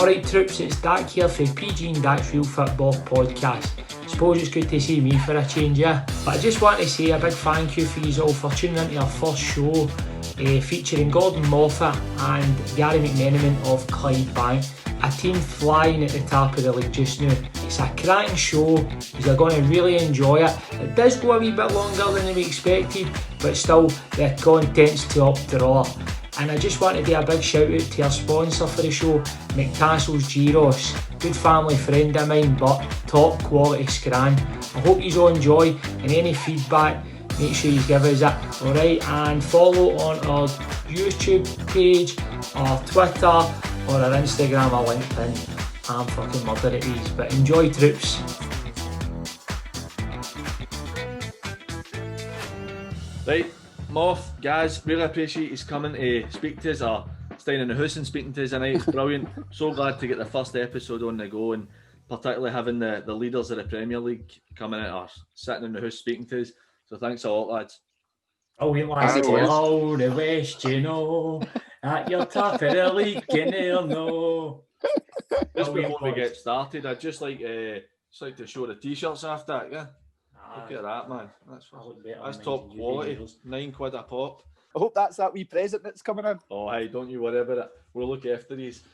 Alright troops, it's Dak here for PG and Dak's Real Football Podcast. Suppose it's good to see me for a change, yeah. But I just want to say a big thank you for you all for tuning into our first show featuring Gordon Moffat and Gary McMenamin of Clydebank, a team flying at the top of the league just now. It's a cracking show, you're going to really enjoy it. It does go a wee bit longer than we expected, but still the content's to up the roar. And I just want to do a big shout out to our sponsor for the show, McTassel's Gyros. Good family friend of mine, but top quality scran. I hope you all enjoy, and any feedback, make sure you give us it. Alright, and follow on our YouTube page, our Twitter, or our Instagram or LinkedIn. I'm fucking murder at these, but enjoy troops. Right, Moff, guys, really appreciate you coming to speak to us, or staying in the house and speaking to us tonight. It's brilliant. So glad to get the first episode on the go, and particularly having the leaders of the Premier League coming out or sitting in the house speaking to us. So thanks a lot, lads. Oh, we lads all the West, you know, at your top of the league, you never know. Just before we get started, I'd just like to show the t-shirts after that, yeah. Look at that, man. That's top quality. £9 a pop. I hope that's that wee present that's coming in. Oh, hey, don't you worry about it. We'll look after these.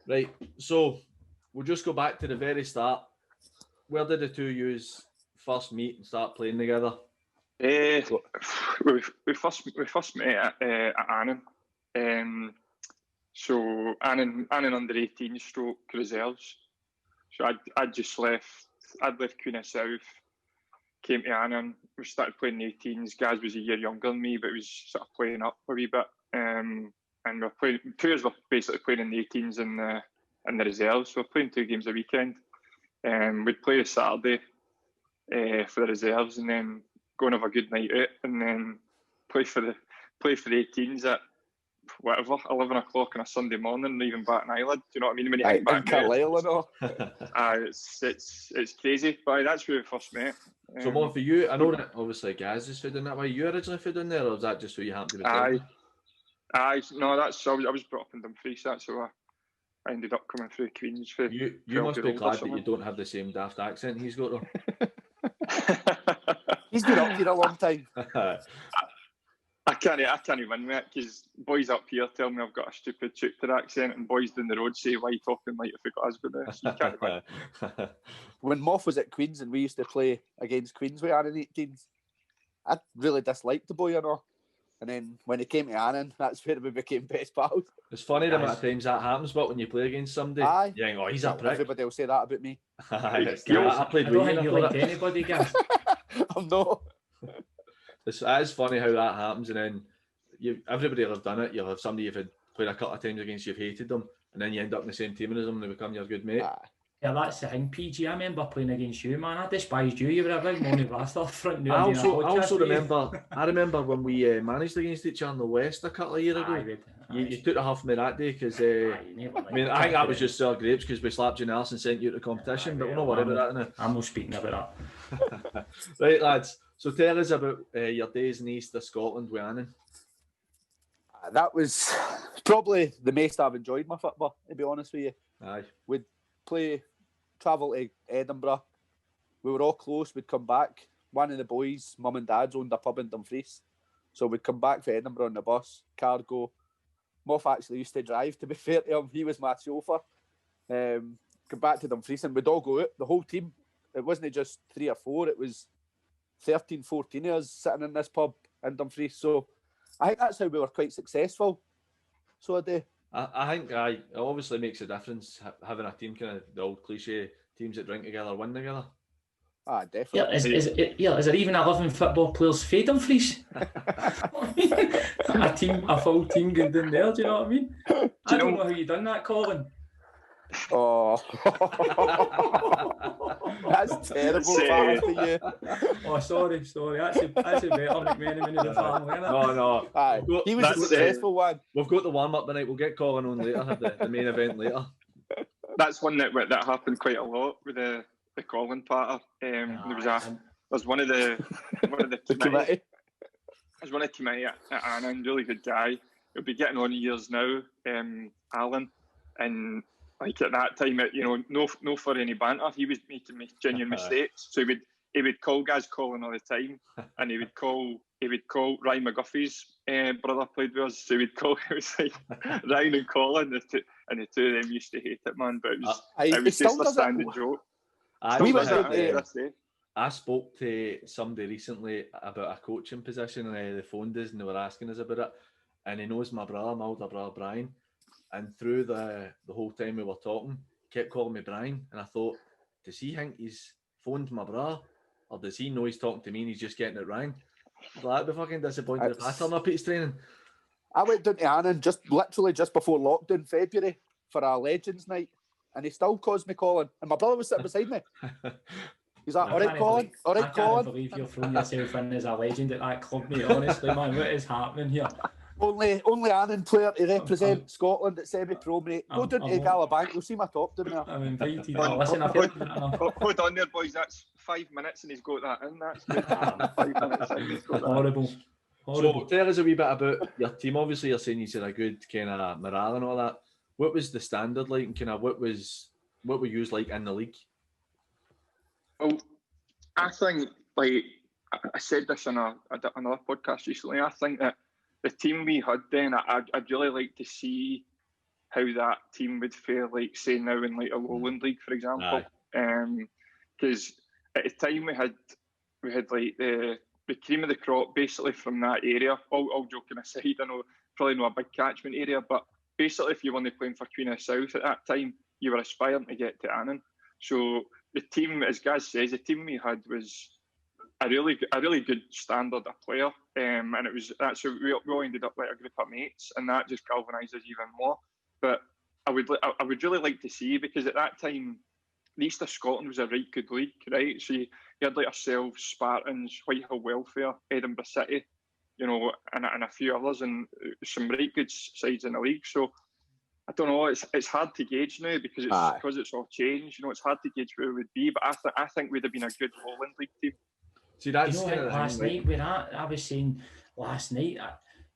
Right, so we'll just go back to the very start. Where did the two yous first meet and start playing together? We first met at Annan. So Annan under 18 stroke reserves. So I'd just left. I'd left Queen of South. Came to Annan, we started playing the 18s. Gaz was a year younger than me, but was sort of playing up a wee bit. And we're playing, two of us were basically playing in the 18s and the reserves. So we're playing 2 games a weekend. We'd play a Saturday for the reserves, and then go and have a good night out, and then play for the 18s at whatever 11 o'clock on a Sunday morning, not even bat an eyelid. Do you know what I mean? When you think back, Carlisle and all. It's crazy, but that's where we first met. So, Mon, for you, I know that obviously Gaz is food in that way. You originally food in there, or was that just who you happened to be? No, I was brought up in Dumfries, that's how I ended up coming through Queens. For you must be glad that you don't have the same daft accent he's got, though. He's been up here a long time. I can't win with it, because boys up here tell me I've got a stupid Chipter accent, and boys down the road say, why are you talking like if you've got Asbury there? So you can't win. When Moff was at Queens and we used to play against Queens with Annan 18s, I really disliked the boy, you know. And then when he came to Annan, that's where we became best pals. It's funny the amount of times that happens, but when you play against somebody, you think, oh, he's a prick. Everybody will say that about me. I played with you like anybody, Gaz. I'm not. That is funny how that happens, and then everybody will have done it. You'll have somebody you've played a couple of times against, you've hated them, and then you end up in the same team as them and they become your good mate. Yeah, that's the thing, PG. I remember playing against you, man. I despised you. You were a big money bastard front. I also remember when we managed against each other in the West a couple of years ago. You took the half of me that day because I think that was just sour grapes because we slapped you in the arse and sent you to the competition. But we're not worried about that now. I'm not speaking about that. Right, lads. So tell us about your days in the east of Scotland with Annan. That was probably the most I've enjoyed my football, to be honest with you. Aye. We'd travel to Edinburgh. We were all close. We'd come back. One of the boys, mum and dad's, owned a pub in Dumfries. So we'd come back to Edinburgh on the bus, cargo. Moff actually used to drive, to be fair to him. He was my chauffeur. Come back to Dumfries and we'd all go out, the whole team. It wasn't just 3 or 4, it was 13, 14 of us sitting in this pub in Dumfries. So I think that's how we were quite successful. So I think it obviously makes a difference having a team, kind of the old cliche, teams that drink together, win together. Definitely. Yeah, is there even 11 football players for Dumfries? a full team going down there, do you know what I mean? I don't know how you done that, Colin. Oh, that's terrible. You. Oh, sorry. That's a better McMenamin of the family, isn't it? No. He was a successful one. We've got the warm up tonight. We'll get Colin on later. Have the main event later. That's one that happened quite a lot with the Colin patter. There's one of the committee. There's one of the committee at Annan, really good guy. He'll be getting on years now, Alan, and like at that time, no for any banter. He was making genuine mistakes, so he would call guys calling all the time, and he would call Ryan McGuffey's brother played with us, so it was like Ryan and Colin, and the two of them used to hate it, man. But it was just a standing joke. I spoke to somebody recently about a coaching position, and they phoned us and they were asking us about it, and he knows my older brother Brian, and through the whole time we were talking, he kept calling me Brian, and I thought, does he think he's phoned my brother, or does he know he's talking to me and he's just getting it wrong? I'd be fucking disappointed if I turn up at his training. I went down to Annan literally just before lockdown, February, for a Legends night, and he still calls me Colin, and my brother was sitting beside me. He's like, all right, Colin. I can't believe you're throwing yourself in as a legend at that club, mate. Honestly, man, what is happening here? Only Annan player to represent Scotland at semi-pro, mate. Go down to Clydebank, you'll see my top down there. I'm invited. Listen, I've heard that enough. Hold on there, boys. That's 5 minutes and he's got that in. That's good. 5 minutes in, he's got that. Horrible. So tell us a wee bit about your team. Obviously, you're saying you had a good kind of morale and all that. What was the standard like, and kind of what were you like in the league? Well, I think, like I said this in another podcast recently, I think that the team we had then, I'd really like to see how that team would fare, like, say, now in like a Lowland League, for example. Because at the time we had like the cream of the crop basically from that area. All joking aside, I know probably not a big catchment area, but basically if you wanted playing for Queen of the South at that time, you were aspiring to get to Annan. So the team, as Gaz says, the team we had was a really good standard of player, and that's how we all ended up like a group of mates, and that just galvanised us even more. But I would really like to see, because at that time, the East of Scotland was a right good league, right? So you had like ourselves, Spartans, Whitehill Welfare, Edinburgh City, and a few others, and some right good sides in the league. So I don't know. It's hard to gauge now because it's all changed. It's hard to gauge where it would be. But I think we'd have been a good Lowland League team. See, that's like last night with that. I was saying last night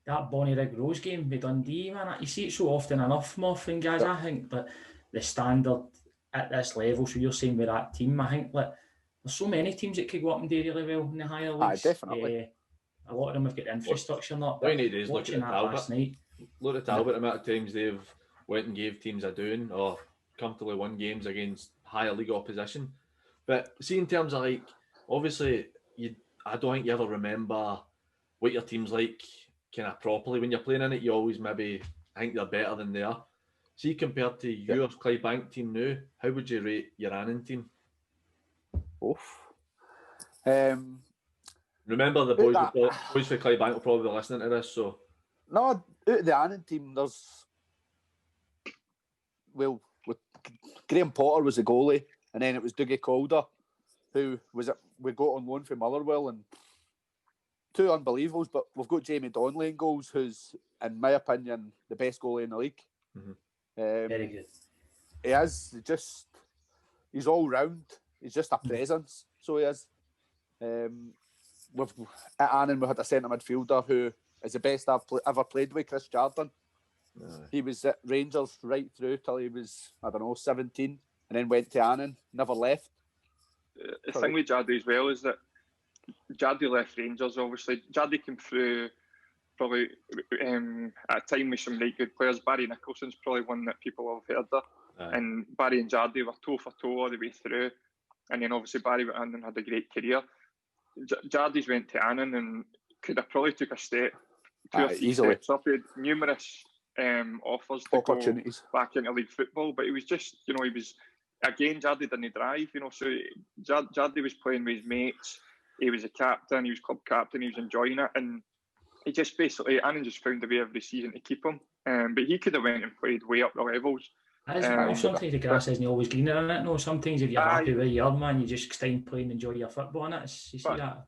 that Bonnie Rig Rose game with Dundee, man. You see it so often enough, Moff and guys. I think that the standard at this level. So you're saying with that team, I think that there's so many teams that could go up and do really well in the higher leagues. Definitely. A lot of them have got the infrastructure not. All you need is look at Talbot last night. Look at Talbot. The amount of times they've went and gave teams a doing or comfortably won games against higher league opposition. But see, in terms of like, obviously, I don't think you ever remember what your team's like kind of properly when you're playing in it. You always maybe think they're better than they are. See, compared to your Clydebank team now, how would you rate your Annan team? Oof. Remember, the boys for Clydebank will probably be listening to this. So no, out of the Annan team, with Graham Potter was the goalie, and then it was Dougie Calder, who we got on loan from Motherwell, and two unbelievables. But we've got Jamie Donnelly in goals, who's, in my opinion, the best goalie in the league. Mm-hmm. Very good. He is he's all round. He's just a presence. So he is. At Annan, we had a centre midfielder who is the best I've ever played with, Chris Jardine. He was at Rangers right through till he was, 17, and then went to Annan, never left. The thing with Jardy as well is that Jardy left Rangers, obviously. Jardy came through probably at a time with some right good players. Barry Nicholson's probably one that people have heard of. And Barry and Jardy were toe for toe all the way through. And then obviously Barry went in and had a great career. Jardy's went to Annan and could have probably took a step, two or three easily. steps up. He had numerous offers to go back into league football, but he was just, he was, again, Jardy didn't drive, so Jardy was playing with his mates, he was a captain, he was club captain, he was enjoying it, and he just basically, Annan just found a way every season to keep him, but he could have went and played way up the levels. Sometimes the grass isn't always greener in it. No, sometimes if you're happy where you are, man, you just stay and play and enjoy your football. And you see that.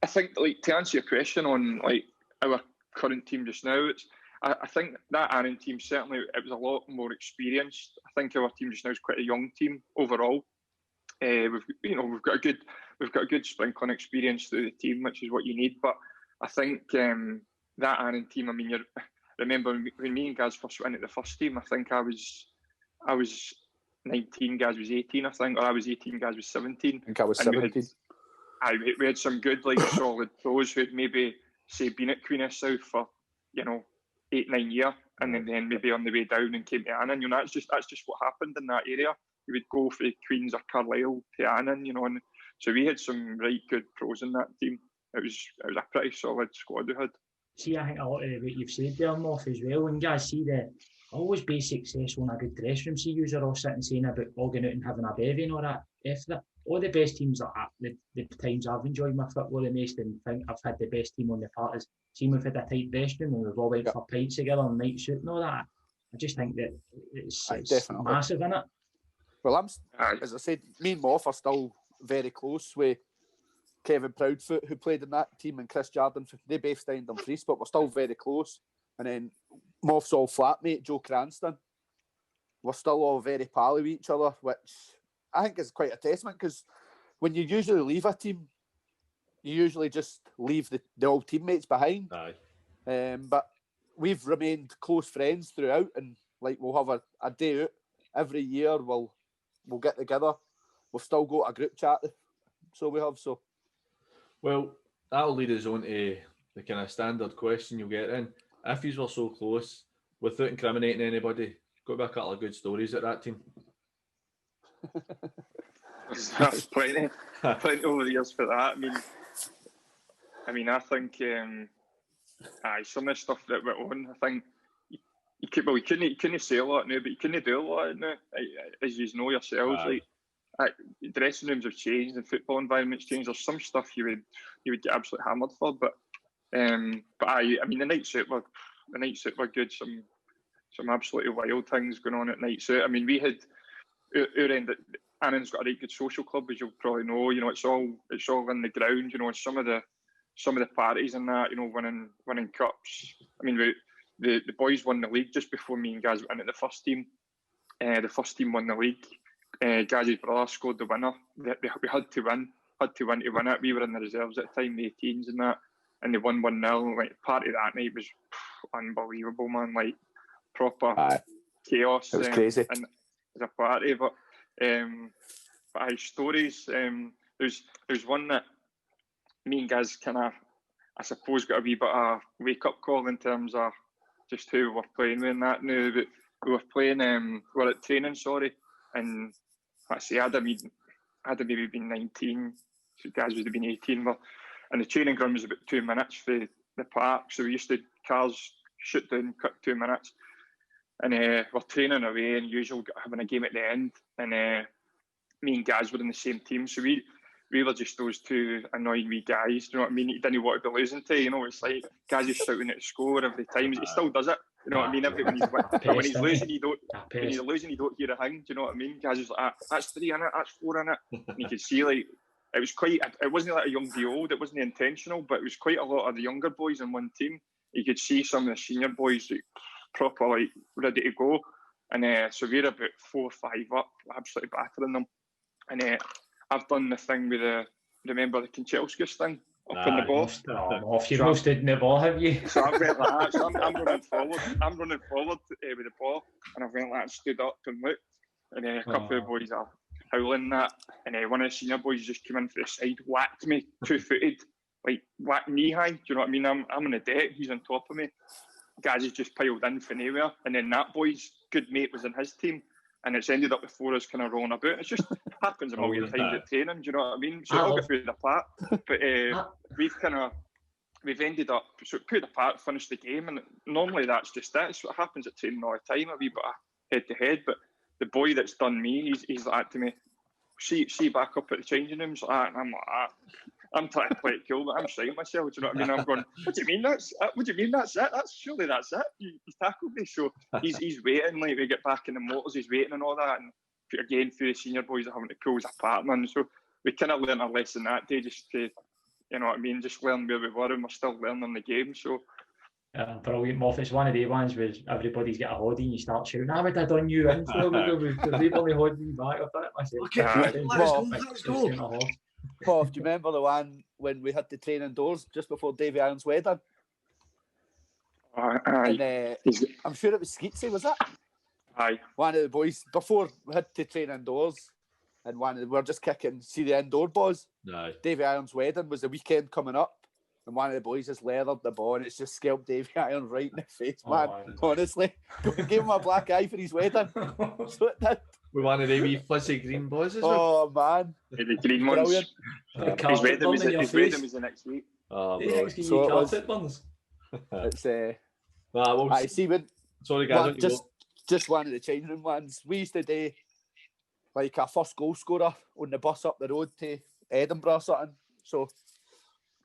I think, like, to answer your question on like our current team just now, I think that Annan team certainly it was a lot more experienced. I think our team just now is quite a young team overall. We've got a good sprinkling experience through the team, which is what you need. But I think that Annan team, remember when me and Gaz first went into the first team, I think I was I was 19, Gaz was 18, I think, or I was 18, Gaz was 17. I think I was And 17. we had some good, like, solid pros who'd maybe, say, been at Queen of South for, 8-9 years, and then maybe on the way down and came to Annan. That's just what happened in that area. You would go for Queens or Carlisle to Annan, and so we had some right good pros in that team. It was a pretty solid squad we had. See, I think a lot of what you've said there, Moff, as well, and guys, see the always be successful in a good dressing room. See, you're all sitting saying about all going out and having a bevy and all that. All the best teams that the times I've enjoyed my football the most and think I've had the best team on the part is, see, we've had a tight dressing room and we've all went for pints together and night shoot and all that. I just think that it's massive, isn't it? Well, as I said, me and Moff are still very close with Kevin Proudfoot, who played in that team, and Chris Jardine. They both stayed in Dumfries, but we're still very close. And then Moff's old flatmate, Joe Cranston. We're still all very pally with each other, which I think is quite a testament, because when you usually leave a team, you usually just leave the old teammates behind. Aye. But we've remained close friends throughout, and like we'll have a day out every year. We'll get together. We've still got a group chat, so we have. So, well, that'll lead us on to the kind of standard question you'll get in. If you were so close, without incriminating anybody, got a couple of good stories at that team. That's plenty over the years for that. I mean, I think some of the stuff that went on, I think you couldn't say a lot now, but you couldn't do a lot now, as you know yourselves. Dressing rooms have changed and football environments changed. There's some stuff you would get absolutely hammered for, but I mean the nights out were good. Some absolutely wild things going on at nights out. I mean, we had our end. Annan's got a right good social club, as you'll probably know. It's all in the ground. Some of the parties and that. Winning cups. I mean, the boys won the league just before me and Gaz went into the first team. The first team won the league. Gaz's brother scored the winner. We had to win to win it. We were in the reserves at the time, the 18s and that, and they won 1-0. Like, party that night was unbelievable, man. Like, proper chaos. It was crazy. And as a party, but stories. There's one that me and Gaz kind of, I suppose, got a wee bit of wake up call in terms of just who we're playing with and that now. But we were playing, we were at training, and I say I'd have maybe been 19, so Gaz would have been 18. But and the training ground was about 2 minutes for the park, so we used to cars shoot down, cut 2 minutes, and we're training away and usual having a game at the end, and me and Gaz were in the same team, so we were just those two annoying wee guys. You know what I mean? He didn't want to be losing to. It's like Gaz is shouting at the score every time. He still does it. You know what I mean? When he's losing, you don't. When he's losing, you don't hear a thing. Do you know what I mean? Gaz is like, that's 3 in it, that's 4 in it. And you could see, like, it was quite. It wasn't like a young v old. It wasn't intentional, but it was quite a lot of the younger boys in one team. You could see some of the senior boys like, proper, like, ready to go. And so we're about 4 or 5 up, absolutely battering them. And I've done the thing with remember the Kinchelskis thing up in the ball. Off you all stood in the ball, have you? So I went like that. So I'm running forward. I'm running forward with the ball, and I went like that, stood up and looked, and a couple of boys are howling that, and one of the senior boys just came in for the side, whacked me 2-footed, like whacked knee high. Do you know what I mean? I'm on the deck, he's on top of me. Guys has just piled in from nowhere, and then that boy's good mate was in his team. And it's ended up with 4 of us kind of rolling about. It just happens a million times at training, do you know what I mean? So it all got put apart. But we've ended up, so it put apart, finished the game, and normally that's just it. It's what happens at training all the time, a wee bit of head-to-head. But the boy that's done me, he's like to me, see back up at the changing rooms like that, and I'm like that. I'm trying to play it cool, but I'm shitting myself. Do you know what I mean? I'm going, what do you mean that's it? Surely that's it. He's tackled me. So he's waiting, like, we get back in the motors, he's waiting and all that. And again, for the senior boys are having to pull us apart, man. So we kind of learned a lesson that day, just to, you know what I mean, just learn where we were, and we're still learning the game. So brilliant, Moff. It's one of the ones where everybody's got a hoodie and you start shouting, I would have done you in for we've really holding me back. I've done it myself. Let's go. Paul, do you remember the one when we had to train indoors just before Davy Allen's wedding? And I'm sure it was Skeetsy, was it? Aye. One of the boys, before we had to train indoors, and we were just kicking, see the indoor boys. Aye. Davy Iron's wedding was the weekend coming up, and one of the boys just leathered the ball, and it's just scalped Davy Iron right in the face, man. Honestly, gave him a black eye for his wedding. So it did. We wanted a wee fuzzy green boys as well. Oh, man. The green ones. Brilliant. His wedding was the next week. Oh, so carpet buns. It's I see when. Sorry, guys. Just one of the changing room ones. We used to do like a first goal scorer on the bus up the road to Edinburgh or something. So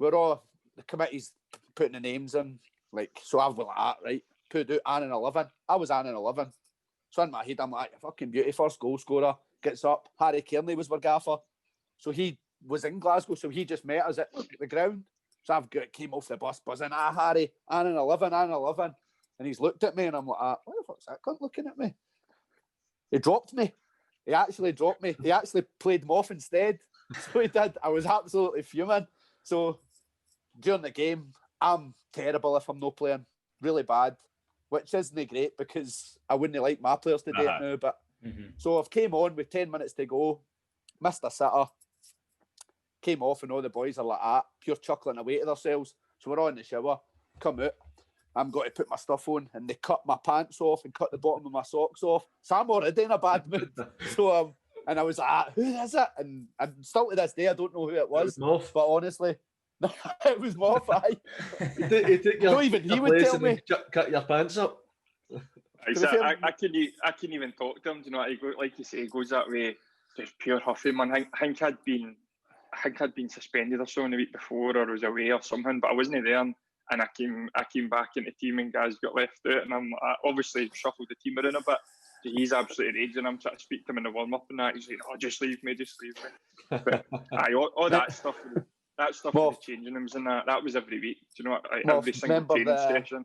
we're all the committee's putting the names in. Like, so I've got like that, right? Put out Annan 11. I was Annan 11. So in my head, I'm like, fucking beauty, first goal scorer, gets up. Harry Kearney was our gaffer. So he was in Glasgow, so he just met us at the ground. So came off the bus buzzing, Harry, Annan 11, Annan 11. And he's looked at me and I'm like, what the fuck's that cunt looking at me? He dropped me. He actually dropped me. He actually played him off instead. So he did. I was absolutely fuming. So during the game, I'm terrible if I'm not playing. Really bad. Which isn't great because I wouldn't like my players to do it now. But so I've came on with 10 minutes to go, missed a sitter, came off and all the boys are like that, pure chuckling away to themselves. So we're all in the shower, come out, I'm going to put my stuff on, and they cut my pants off and cut the bottom of my socks off. So I'm already in a bad mood. So and I was like, who is it? And still to this day, I don't know who it was. But honestly, it was Moffat. Not even he would tell me. Cut your pants up. I couldn't even talk to him. Do you know what? He go, like you say, he goes that way, just pure huffy, man. I think I'd been suspended or so in the week before, or was away or something, but I wasn't there. And I came back into the team, and guys got left out, and I obviously shuffled the team around a bit. So he's absolutely raging. I'm trying to speak to him in the warm up, and that he's like, "Oh, just leave me." But all that stuff. That stuff with the changing rooms and that was every week. Do you know what? Every single training session.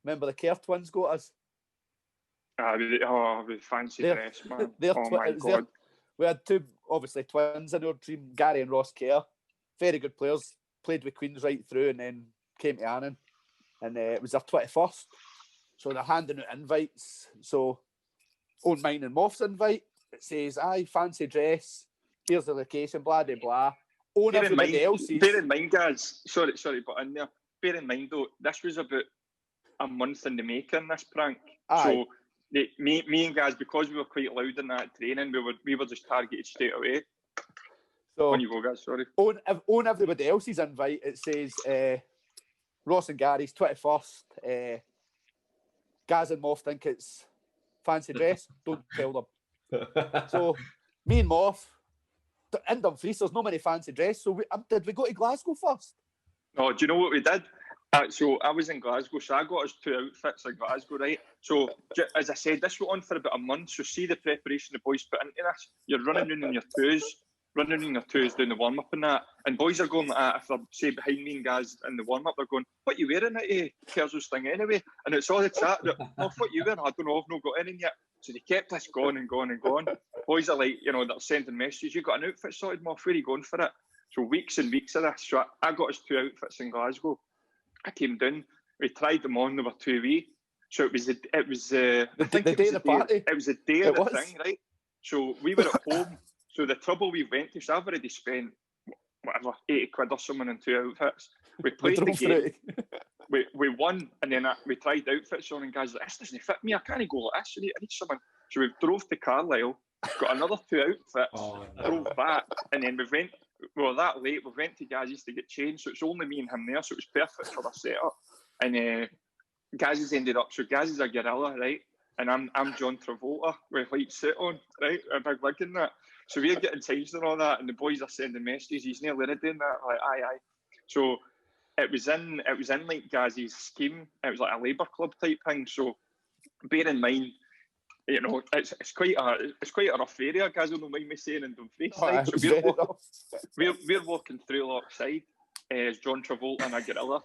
Remember the Kerr twins got us? With fancy dress, man. My God. We had two, obviously, twins in our team, Gary and Ross Kerr. Very good players. Played with Queens right through and then came to Annan. And it was their 21st. So they're handing out invites. So on mine and Moff's invite, it says, fancy dress. Here's the location, blah, blah, blah. Bear in mind, guys, sorry, but in there, bear in mind though, this was about a month in the making, this prank. So me and guys, because we were quite loud in that training, we were just targeted straight away. So on you go, guys, sorry. On everybody else's invite, it says Ross and Gary's 21st. Gaz and Moff think it's fancy dress. Don't tell them. So me and Moff, in Dumfries, there's no many fancy dress. So did we go to Glasgow first? No, do you know what we did? So I was in Glasgow, so I got us 2 outfits in Glasgow, right? So as I said, this went on for about a month. So see the preparation the boys put into this. You're running in your toes doing the warm up and that, and boys are going like that. If they're say behind me and guys in the warm up, they're going, "What are you wearing at Kersow's thing anyway?" And it's all the chat. What you wearing? I don't know. I've not got anything yet. So they kept this going and going and going. Boys are like, they're sending messages. You got an outfit sorted, Moff? Where are you going for it? So weeks and weeks of this. So I got us 2 outfits in Glasgow. I came down. We tried them on. They were too wee. So it was the day of the party. It was the day of the thing, right? So we were at home. So the trouble we went to. So I've already spent whatever 80 quid or something in 2 outfits. We played the game. We won, and then we tried outfits on, and guys like, this doesn't fit me. I can't go like this. I need someone. So we drove to Carlisle, got another 2 outfits, drove back, and then we were that late. We went to Gazzy's to get changed, so it's only me and him there, so it was perfect for the setup. And Gazzy's ended up. So Gazzy's a gorilla, right? And I'm John Travolta with white suit on, right? A big wig and that. So we're getting changed and all that, and the boys are sending messages. He's nearly ready and that. Like, aye. So it was in like Gazzy's scheme. It was like a Labour Club type thing. So bear in mind, it's quite a rough area. Guys don't mind me saying in Dumfries. Right? So we're walking through alongside as John Travolta and a gorilla,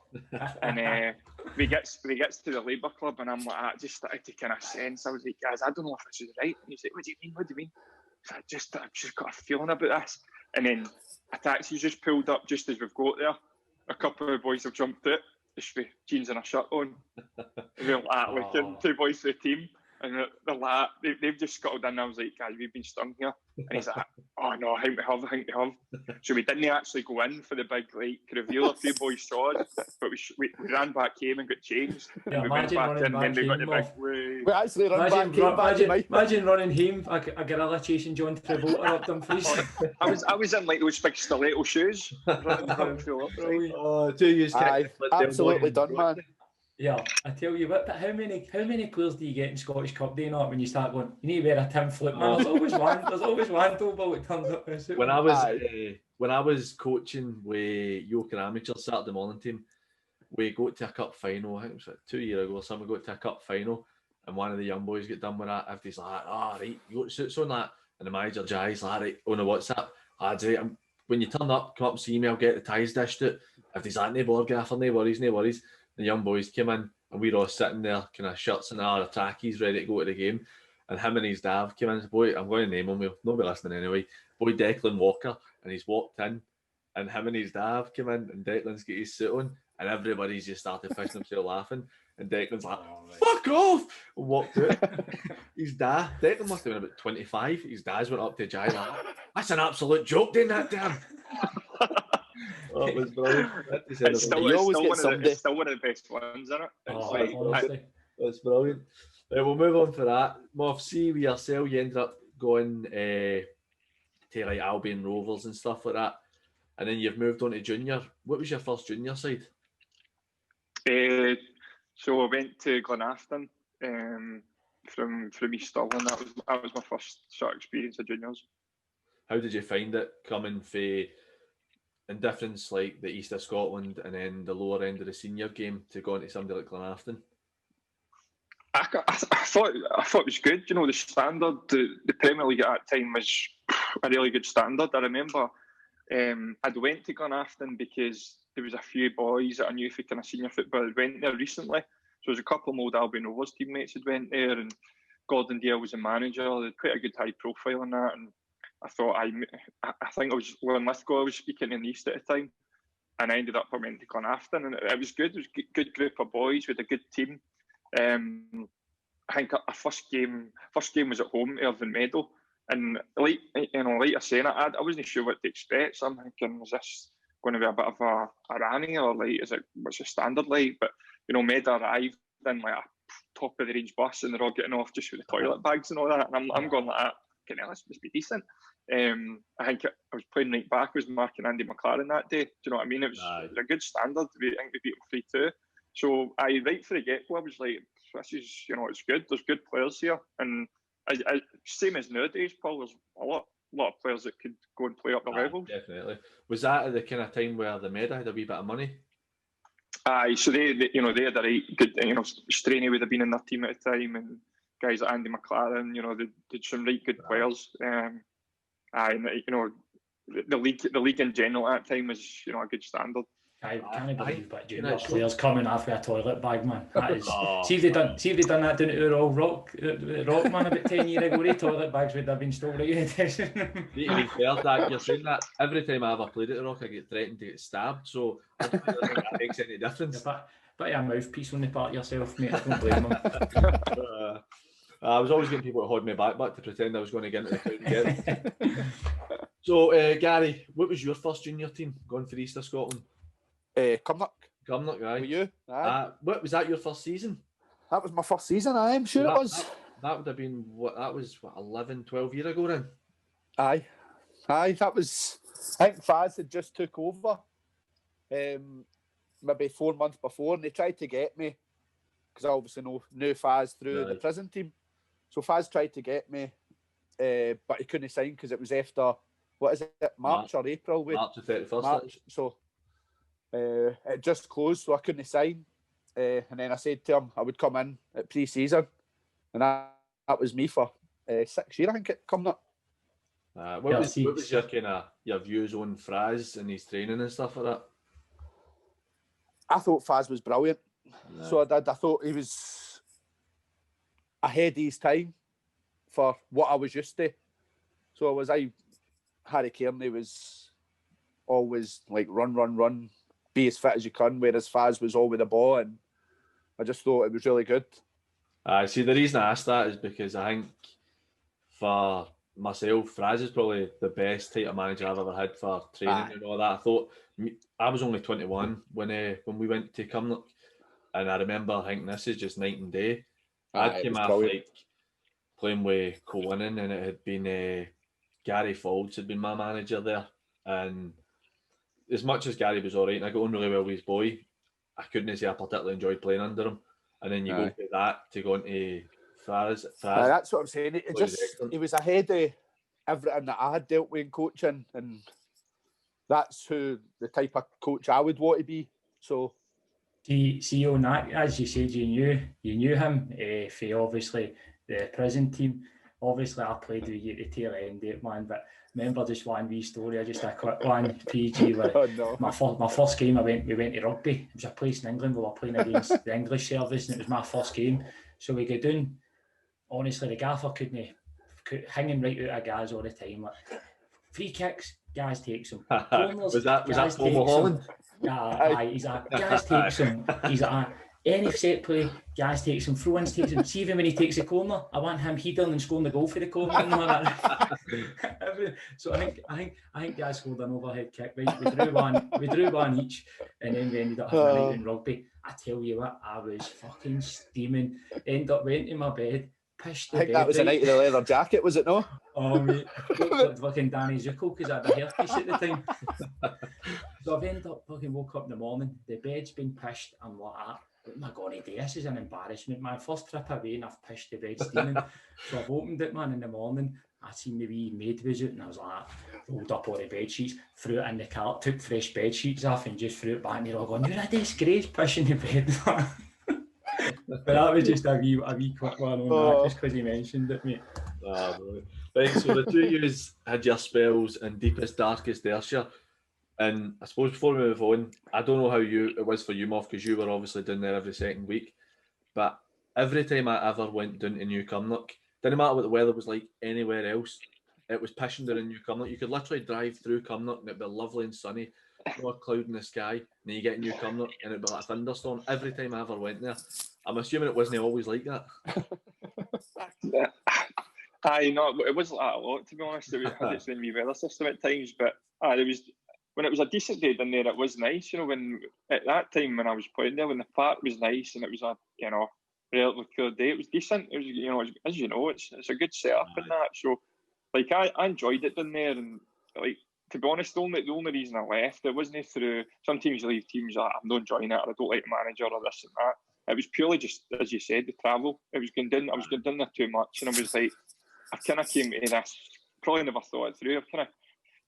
and we gets to the Labour Club, and I'm like, I just started to kind of sense. I was like, guys, I don't know if this is right. And he's like, what do you mean? So I've just got a feeling about this. And then a taxi's just pulled up just as we've got there. A couple of boys have jumped out, just with jeans and a shirt on. We're like looking, 2 boys for the team. And the lad, they've just scuttled in. I was like, guys, we've been stung here. And he's like, oh no, I think we have. So we didn't actually go in for the big reveal. A few boys saw us, but we ran back home and got changed. Yeah, and we went back in, and then we got the big way. We actually ran imagine running home a gorilla chasing John Travolta up Dumfries. I was in like those big stiletto shoes. Running through up, 2 years. Absolutely done, man. Yeah, I tell you what, but how many players do you get in Scottish Cup Day not when you start going, you need to wear a Tim Flip, man? There's always one double that turns up. When I was coaching with York Amateur Saturday morning team, we got to a cup final. I think it was like 2 years ago or something. We got to a cup final, and one of the young boys got done with that. If he's like, right, you got suits on that, and the manager Jai's like, right, on the WhatsApp, lads, right, when you turn up, come up and see me. I'll get the ties dished out. If he's like, no bother, gaffer, no worries. The young boys came in and we were all sitting there, kind of shirts and our trackies ready to go to the game. And him and his dad came in and said, boy, I'm going to name him, we'll not be listening anyway. Boy Declan Walker, and he's walked in, and him and his dad came in, and Declan's got his suit on, and everybody's just started fishing themselves laughing. And Declan's like, fuck off! And walked out. His dad, Declan must have been about 25. His dad went up to Jai like, that's an absolute joke, doing that damn. Oh, it was brilliant. It's still one of the best ones, isn't it? It's brilliant. We'll move on for that. Moff, see with yourself, you ended up going to like Albion Rovers and stuff like that, and then you've moved on to junior. What was your first junior side? So I went to Glenafton from East Stirling. That was my first sort of experience of juniors. How did you find it coming from in difference like the east of Scotland and then the lower end of the senior game to go into somebody like Glenafton? I thought it was good. You know, the standard, the Premier League at that time was a really good standard. I remember I'd went to Glenafton because there was a few boys that I knew for kind of senior football that went there recently. So there was a couple of old Albion Rovers teammates that went there, and Gordon Dale was the manager. They had quite a good high profile on that, and I thought I think I was Linlithgow I was speaking in the East at the time, and I ended up I went to Glenafton, and it was good. It was a good group of boys with a good team. I think our first game was at home to Irvine Meadow, and like I saying, I wasn't sure what to expect. So I'm thinking, is this going to be a bit of a Rani, or like what's the standard like? But Meadow arrived in like a top of the range bus, and they're all getting off just with the toilet bags and all that, and I'm going like that. This must be decent. I think I was playing right back. I was marking Andy McLaren that day. Do you know what I mean? It was a good standard. I think we beat him 3-2. So right for the get-go, I was like, this is, it's good. There's good players here. And same as nowadays, Paul, there's a lot of players that could go and play up the levels. Definitely. Was that at the kind of time where the Meda had a wee bit of money? So they had a right good, Straney would have been in their team at the time, and guys like Andy McLaren, they did some right good players. And the league in general at that time was, a good standard. I can't believe but junior players coming after a toilet bag, man. That is, see if they done that down at Ural Rock man about 10 years ago. The toilet bags would have been stolen out of the You're saying that every time I ever played at the Rock, I get threatened to get stabbed. So I don't think that makes any difference. But a mouthpiece on the part of yourself, mate. I don't blame them. I was always getting people to hold me back to pretend I was going to get into the crowd again. So, Gary, what was your first junior team going for East of Scotland? Cumnock, right. Were you? What was that your first season? That was my first season, I'm sure it was. That would have been, 11, 12 years ago then? Aye, that was, I think Faz had just took over maybe 4 months before, and they tried to get me, because I obviously knew Faz through the prison team. So Faz tried to get me, but he couldn't sign because it was after, March or April? March the 31st. March, so it just closed, so I couldn't sign. And then I said to him I would come in at pre-season, and that was me for 6 years, I think, it coming up. What was your kind of your views on Fraz and his training and stuff like that? I thought Faz was brilliant. So I thought he was ahead of his time for what I was used to. So Harry Kearney was always like run, be as fit as you can, whereas Faz was all with the ball, and I just thought it was really good. See, the reason I asked that is because I think for myself, Fraz is probably the best type of manager I've ever had for training and all that. I thought I was only 21 when we went to Cumnock, and I remember thinking this is just night and day. I came off like playing with Colwynnon, and it had been Gary Faulds had been my manager there, and as much as Gary was all right, and I got on really well with his boy, I couldn't say I particularly enjoyed playing under him. And then you go to that to go into Fraz. That's what I'm saying. He was ahead of everything that I had dealt with in coaching, and that's the type of coach I would want to be. So, see on that, as you said, you knew him for obviously the prison team. Obviously, I played with you at the tail end of it, man. But remember just one wee story, just a quick one, PG. Where my first game, we went to rugby. It was a place in England. We were playing against the English service, and it was my first game. So we go down. Honestly, the gaffer couldn't hanging right out of gas all the time. Like, free kicks, Gaz takes them. Was that Paul Holland? He's like, Gaz takes them. He's like, any set play, Gaz takes him. Throw-ins takes him. See even when he takes a corner, I want him heading and scoring the goal for the corner. So I think Gaz scored an overhead kick. Right, we drew one each, and then we ended up having a night in rugby. I tell you what, I was fucking steaming. Went to my bed. I think that was the night of the leather jacket, was it no? Oh, mate. Looked like fucking Danny Zuko because I had a hairpiece at the time. So I've ended up woke up in the morning, the bed's been pished, I'm like, what am I going to do? This is an embarrassment. My first trip away and I've pished the bed steaming. So I've opened it, man, in the morning. I seen the wee maid was out and I was like, rolled up all the bed sheets, threw it in the cart, took fresh bed sheets off and just threw it back, and they're all going, you're a disgrace pissing the bed. But that was just a wee quick one on that, just because he mentioned it, mate. Right, so the two of you had your spells in deepest, darkest Ayrshire. And I suppose before we move on, I don't know how it was for you, Moff, because you were obviously down there every second week. But every time I ever went down to New Cumnock, didn't matter what the weather was like anywhere else, it was pissing down in New Cumnock. You could literally drive through Cumnock and it'd be lovely and sunny, no cloud in the sky. And then you get in New Cumnock and it'd be like a thunderstorm. Every time I ever went there, I'm assuming it wasn't always like that. It wasn't like that a lot, to be honest. It had its own wee weather system at times, but when it was a decent day down there, it was nice. When at that time when I was playing there, when the park was nice and it was a relatively cool day, it was decent. It was as you know, it's a good setup and that. So like I enjoyed it down there, and like to be honest, the only reason I left, it wasn't through. Some teams you leave teams that I'm not enjoying it, or I don't like the manager, or this and that. It was purely just, as you said, the travel. I was going down there too much, and I was like, I kind of came to this. Probably never thought it through. I kind of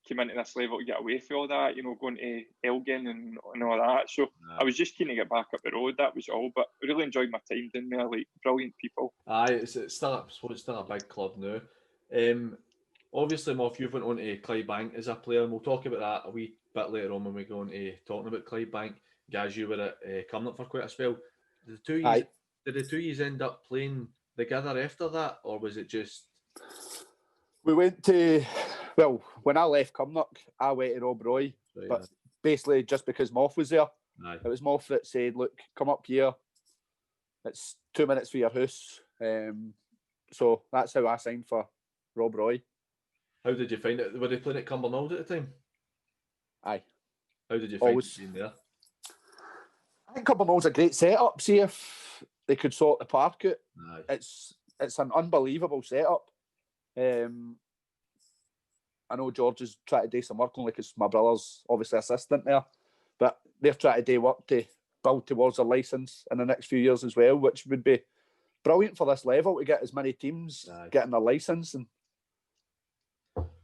came into this level to get away from all that, going to Elgin and all that. So I was just keen to get back up the road. That was all. But I really enjoyed my time down there. Like, brilliant people. It's still a big club now. Obviously, Moff, you've went on to Clydebank as a player, and we'll talk about that a wee bit later on when we go on to talking about Clydebank. Guys, you were at Cumnock for quite a spell. Did the two years end up playing together after that, or was it just? We went to, when I left Cumnock, I went to Rob Roy, but basically just because Moff was there. It was Moff that said, look, come up here. It's 2 minutes for your house. So that's how I signed for Rob Roy. How did you find it? Were they playing at Cumbernauld at the time? Aye. How did you find it being there? I think Cumbernaulds a great setup. See if they could sort the park out. Aye. It's an unbelievable setup. I know George is trying to do some work only because my brother's obviously assistant there, but they're trying to do work to build towards a licence in the next few years as well, which would be brilliant for this level to get as many teams getting a licence. And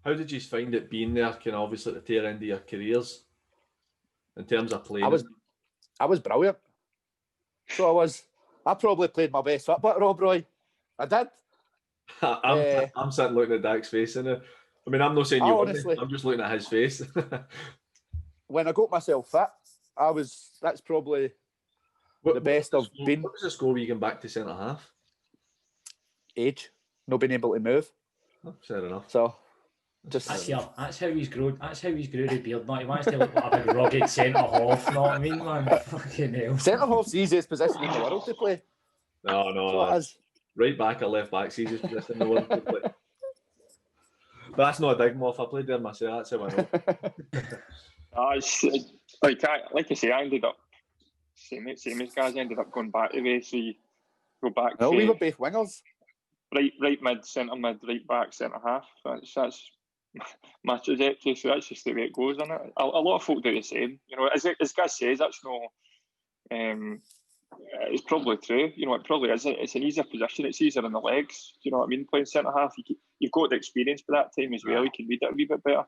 how did you find it being there, kind of obviously at the tail end of your careers in terms of playing? I was brilliant. So I probably played my best football at Rob Roy. I did. I'm sitting looking at Dak's face, and I mean, I'm not saying you honestly, I'm just looking at his face. When I got myself fit, that's probably the best I've been. What was the score when you came back to centre half? Age, not being able to move. Oh, fair enough. So that's how he's grown. That's how he's grew the beard. Now he wants to look like a big rugged centre half. You know what I mean, man? Fucking hell. Centre half's the easiest position in the world to play. No. Right back or left back, sees his position in the world. But that's not a dig, Moff. I played there myself. That's how I know. Like I say, I ended up same as guys. Ended up going back to the, so you go back. No, we were both wingers. Right mid, centre mid, right back, centre half. That's my trajectory. So that's just the way it goes, isn't it? A lot of folk do the same. You know, as Gaz says, that's no. It's probably true. You know, it probably is. It's an easier position. It's easier in the legs. Do you know what I mean? Playing centre half, you've got the experience by that time as well. You can read it a wee bit better.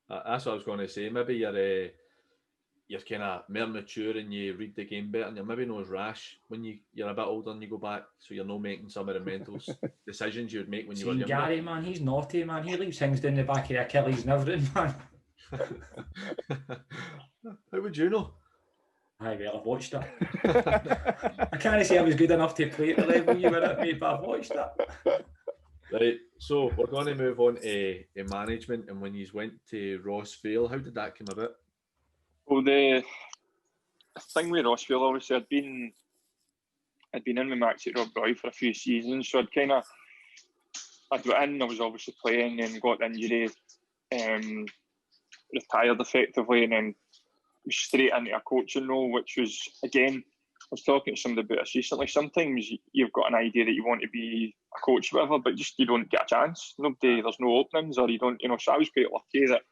That's what I was going to say. Maybe you're kind of more mature and you read the game better, and you're maybe not as rash when you're a bit older and you go back, so you're not making some of the mental decisions you would make when you were younger. Gary, man, he's naughty, man. He leaves things down the back of the Achilles and everything, man. How would you know? Aye, well, I've watched it. I can't say I was good enough to play at the level you were at, mate, but I've watched it. Right, so we're going to move on to management, and when you went to Rossvale, how did that come about? Well, the thing with Rossvale, obviously, I'd been in with Max at Rossvale for a few seasons, so I'd got in, I was obviously playing and got the injury, retired effectively, and then straight into a coaching role, which was, again, I was talking to somebody about this recently. Sometimes you've got an idea that you want to be a coach, or whatever, but just you don't get a chance. There's no openings, or you don't, So I was quite lucky that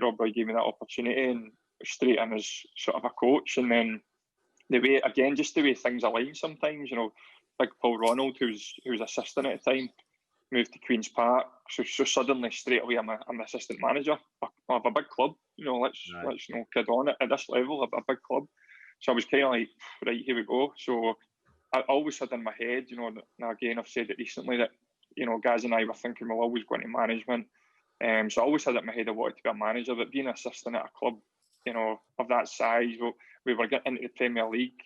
Rob Roy gave me that opportunity and straight in as sort of a coach. And then the way things align sometimes, Big Paul Ronald, who was assistant at the time, moved to Queen's Park. So suddenly, straight away, I'm the assistant manager of a big club. Let's no kid on it at this level, a big club. So I was kind of like, right, here we go. So I always had in my head, now again, I've said it recently that, Gaz and I were thinking we'll always go into management. So I always had it in my head I wanted to be a manager, but being an assistant at a club, of that size, we were getting into the Premier League,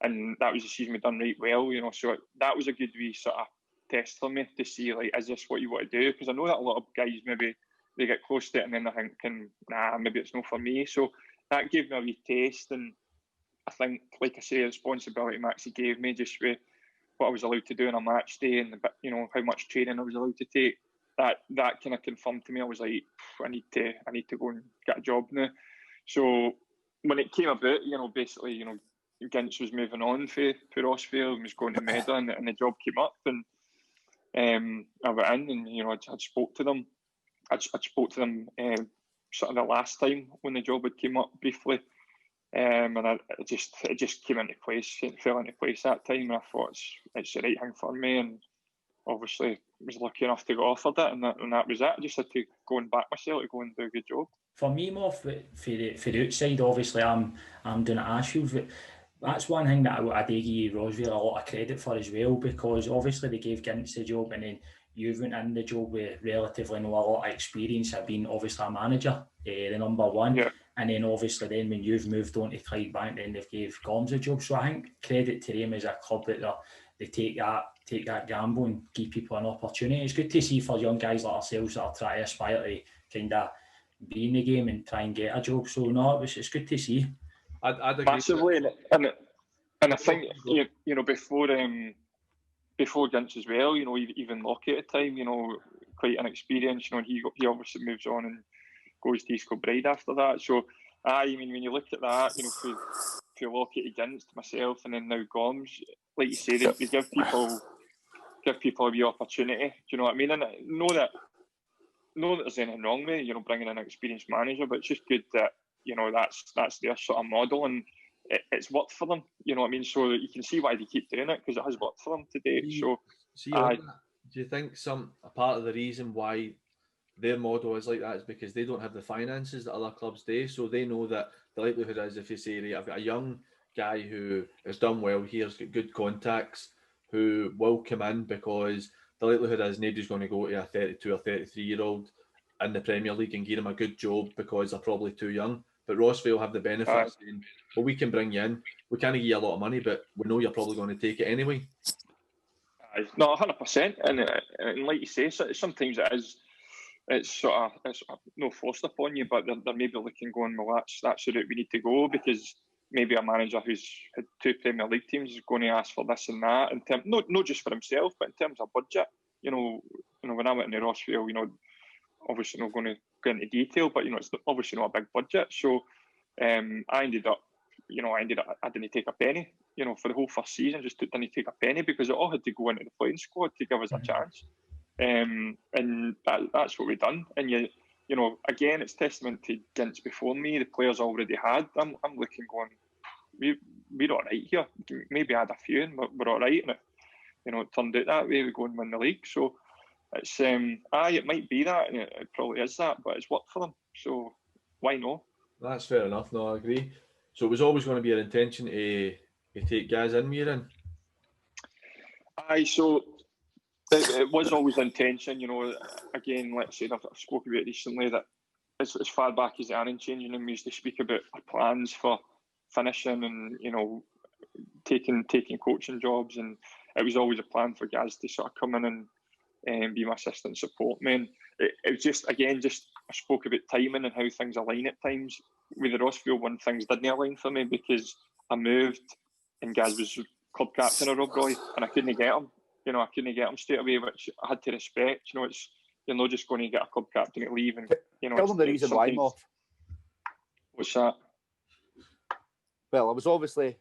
and that was the season we'd done right well, So that was a good wee sort of test for me to see, like, is this what you want to do? Because I know that a lot of guys, maybe they get close to it and then they're thinking, nah, maybe it's not for me. So that gave me a wee taste, and I think, like I say, the responsibility Maxie gave me, just with what I was allowed to do on a match day and how much training I was allowed to take, that kind of confirmed to me. I was like, I need to go and get a job now. So when it came about, basically, Gints was moving on for Rossvale and was going to Meda, and the job came up, and I went in, and I'd spoke to them. I spoke to them sort of the last time when the job had came up briefly, and it just came into place. It fell into place that time, and I thought it's the right thing for me, and obviously was lucky enough to get offered it, and that was it. I just had to go and back myself to go and do a good job. For me, Moff, for the outside, obviously I'm doing it at Ashfield, but that's one thing that I do give Rossvale a lot of credit for as well, because obviously they gave Gints the job, and then you went in the job with relatively a lot of experience of being obviously a manager, the number one. Yeah. And then obviously then when you've moved on to Clydebank, then they've gave Gomes a job. So I think credit to them as a club that they take that gamble and give people an opportunity. It's good to see for young guys like ourselves that are trying to aspire to kind of be in the game and try and get a job. So no, it's good to see. I'd agree massively, and I think before Gints as well, even Lockie at the time, quite inexperienced, he obviously moves on and goes to East Kilbride after that. So when you look at that, for Lockie to Gints, to myself, and then now Gomes, like you say, they give people a wee opportunity. Do you know what I mean? And know that there's anything wrong with bringing in an experienced manager, but it's just good that that's their sort of model, and it's worked for them. You know what I mean? So you can see why they keep doing it, because it has worked for them to date. Do you think a part of the reason why their model is like that is because they don't have the finances that other clubs do? So they know that the likelihood is, if you say, right, I've got a young guy who has done well here, has got good contacts, who will come in, because the likelihood is nobody's going to go to a 32 or 33-year-old in the Premier League and give him a good job because they're probably too young. But Rossvale have the benefit of saying, well, we can bring you in. We can't give you a lot of money, but we know you're probably going to take it anyway. No, 100%. And like you say, sometimes it's sort of no forced upon you, but they're maybe looking, going, well, that's the route we need to go, because maybe a manager who's had 2 Premier League teams is going to ask for this and that, in terms, not just for himself, but in terms of budget. You know, when I went into Rossvale, you know, obviously not going to go into detail, but you know, it's obviously not a big budget. So I ended up, I didn't take a penny, you know, for the whole first season. Just didn't take a penny because it all had to go into the playing squad to give us a chance. And that's what we've done. And you know, again, it's testament to Gints before me. The players already had. I'm looking, going, we're all right here. Maybe add a few, and we're all right. And it turned out that way. We go and win the league. So it's it might be that, and it probably is that, but it's worked for them. So why not? That's fair enough. No, I agree. So it was always going to be your intention to take guys in with you then? Aye, so it was always the intention, you know. Again, let's say I've spoken about it recently, that as far back as the Annan changing room, we used to speak about our plans for finishing and, you know, taking coaching jobs, and it was always a plan for guys to sort of come in and be my assistant support man. It was just I spoke about timing and how things align at times. With the Rossvale one, things didn't align for me because I moved and Gaz was club captain of Rob Roy, and I couldn't get him. You know, I couldn't get him straight away, which I had to respect. You know, you're not just going to get a club captain to leave, and you know. Tell them the reason why, Moff. What's that? Well, I was obviously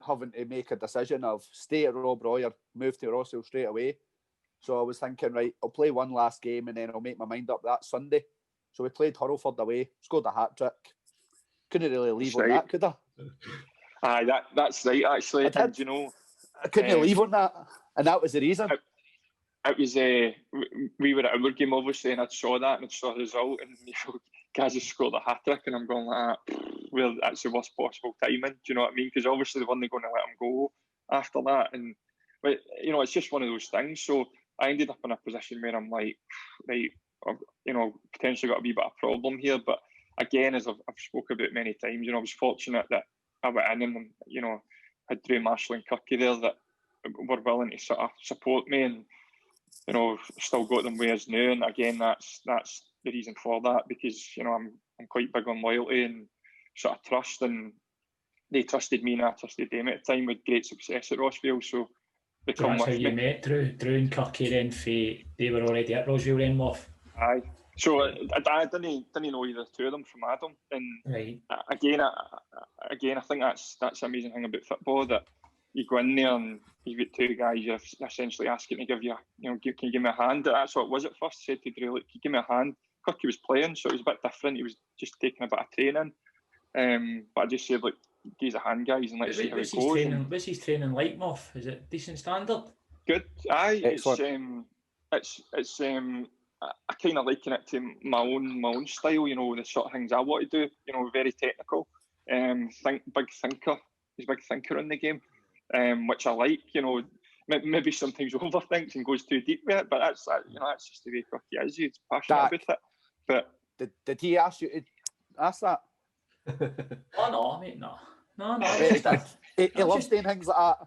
having to make a decision of stay at Rob Roy or move to Rossvale straight away. So I was thinking, right, I'll play one last game and then I'll make my mind up that Sunday. So we played Hurlford away, scored a hat-trick. Couldn't really leave on that, could I? Aye, that's right, actually. And, you know, I couldn't leave on that, and that was the reason. It was we were at our game, obviously, and I saw that and I saw the result, and you know, Gaz has scored a hat-trick, and I'm going like, well, that's the worst possible timing. Do you know what I mean? Because obviously they weren't going to let him go after that, and but you know, it's just one of those things. So I ended up in a position where I'm like, right, I've, you know, potentially got a wee bit of problem here. But again, as I've spoken about many times, you know, I was fortunate that I went in and, you know, had Drew Marshall and Kirky there that were willing to sort of support me, and you know, still got them with us now. And again, that's the reason for that, because you know, I'm quite big on loyalty and sort of trust, and they trusted me and I trusted them at the time with great success at Rossvale. So they come that's with how you met Drew and Kirky then. They were already at Rossvale then, Moff. Aye. So I didn't know either two of them from Adam, and right. Again, I think that's the amazing thing about football, that you go in there and you've got two guys you're essentially asking to give you, you know, can you give me a hand? That's what it was at first. I said to Drew, look, can you give me a hand? Kirky was playing, so it was a bit different. He was just taking a bit of training, but I just said, look, give us a hand, guys, and let's see how it goes. What's his training like, Moff? Is it decent standard? Good. Aye, excellent. It's I kind of liken it to my own style, you know, the sort of things I want to do, you know, very technical, big thinker. He's a big thinker in the game, which I like, you know. Maybe sometimes overthinks and goes too deep with it, but that's just the way Kirky is. He's passionate about it. But did he ask you to ask that? Oh no, mate, no. He loves doing things like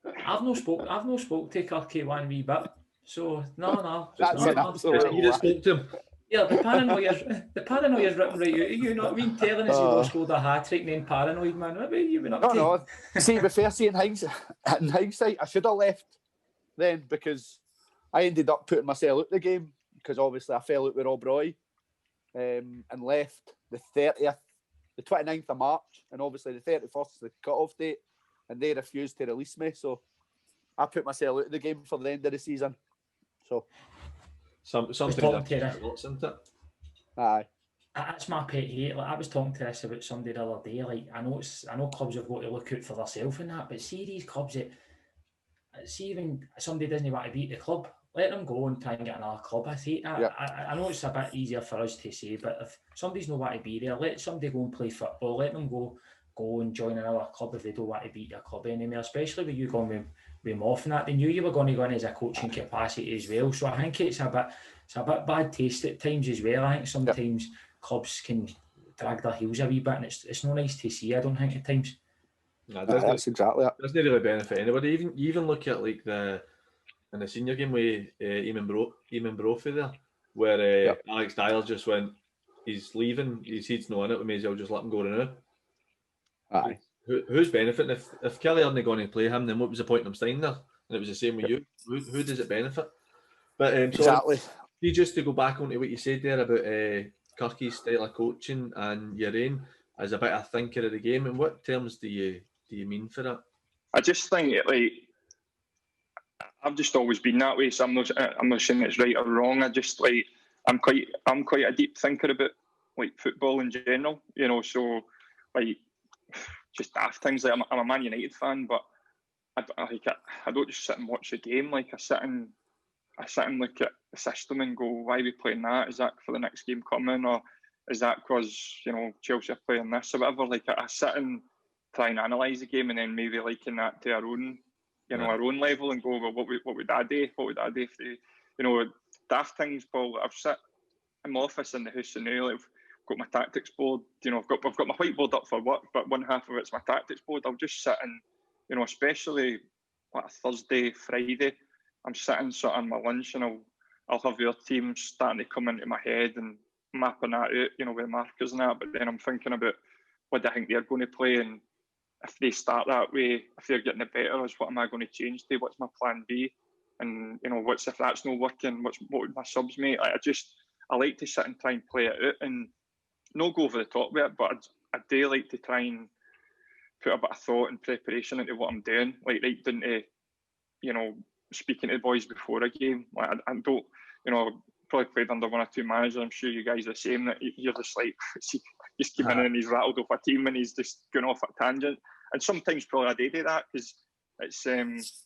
that. I've no spoke to Kirky one wee bit. So no. That's an absolute. You just spoke to him. Yeah, the paranoia's written right out of you know what I mean? Telling us he was scored a hat-trick and then paranoid, man. What have you been up to? No. See, with fair in hindsight, I should have left then, because I ended up putting myself out the game, because obviously I fell out with Rob Roy, and left the 29th of March, and obviously the 31st is the cut-off date, and they refused to release me, so I put myself out of the game for the end of the season. So something that works, isn't it? Aye. That's my pet hate. Like, I was talking to this about somebody the other day. Like, I know clubs have got to look out for themselves and that, but see these clubs that see even somebody doesn't want to beat the club, let them go and try and get another club. I hate that. Yeah. I know it's a bit easier for us to say, but if somebody's not want to be there, let somebody go and play football. Let them go and join another club if they don't want to beat your club anymore. Especially with you going with Moff and that, they knew you were going to go in as a coaching capacity as well. So I think it's a bit bad taste at times as well. I think sometimes clubs can drag their heels a wee bit, and it's not nice to see. I don't think at times. No, that's exactly it. Doesn't really benefit anybody. You even look at like in the senior game with Eamon Brophy there, where Alex Dyer just went, he's leaving, his head's not in it, we may as well just let him go now. Aye. Who's benefiting? If Kelly aren't going to play him, then what was the point in him staying there? And it was the same with you. Who does it benefit? But Exactly. See, just to go back onto what you said there about Kirky's style of coaching and your own as a bit of thinker of the game, in what terms do you mean for that? I just think I've just always been that way, so I'm not saying it's right or wrong. I just I'm quite a deep thinker about football in general, so just daft things. I'm a Man United fan, but I don't just sit and watch the game. I sit and look at the system and go, why are we playing that? Is that for the next game coming, or is that because Chelsea are playing this or whatever? I sit and try and analyse the game, and then maybe liken that to our own, our own level, and go, well, what would I do? What would I do if they, daft things, Paul? I've sat in my office in the house and now I've got my tactics board. I've got my whiteboard up for work, but one half of it's my tactics board. I'll just sit and, especially a Thursday, Friday, I'm sitting sort of on my lunch, and I'll have your team starting to come into my head and mapping that out, with markers and that. But then I'm thinking about what do I think they're going to play, and if they start that way, if they're getting it better, what am I going to change to? What's my plan B? And what's if that's not working? What would my subs make? I like to sit and try and play it out and not go over the top with it, but I do like to try and put a bit of thought and preparation into what I'm doing, right down to speaking to the boys before a game. I don't, probably played under one or two managers. I'm sure you guys are the same, that you're just he's came in and he's rattled off a team and he's just going off at a tangent. And sometimes probably I do that because it's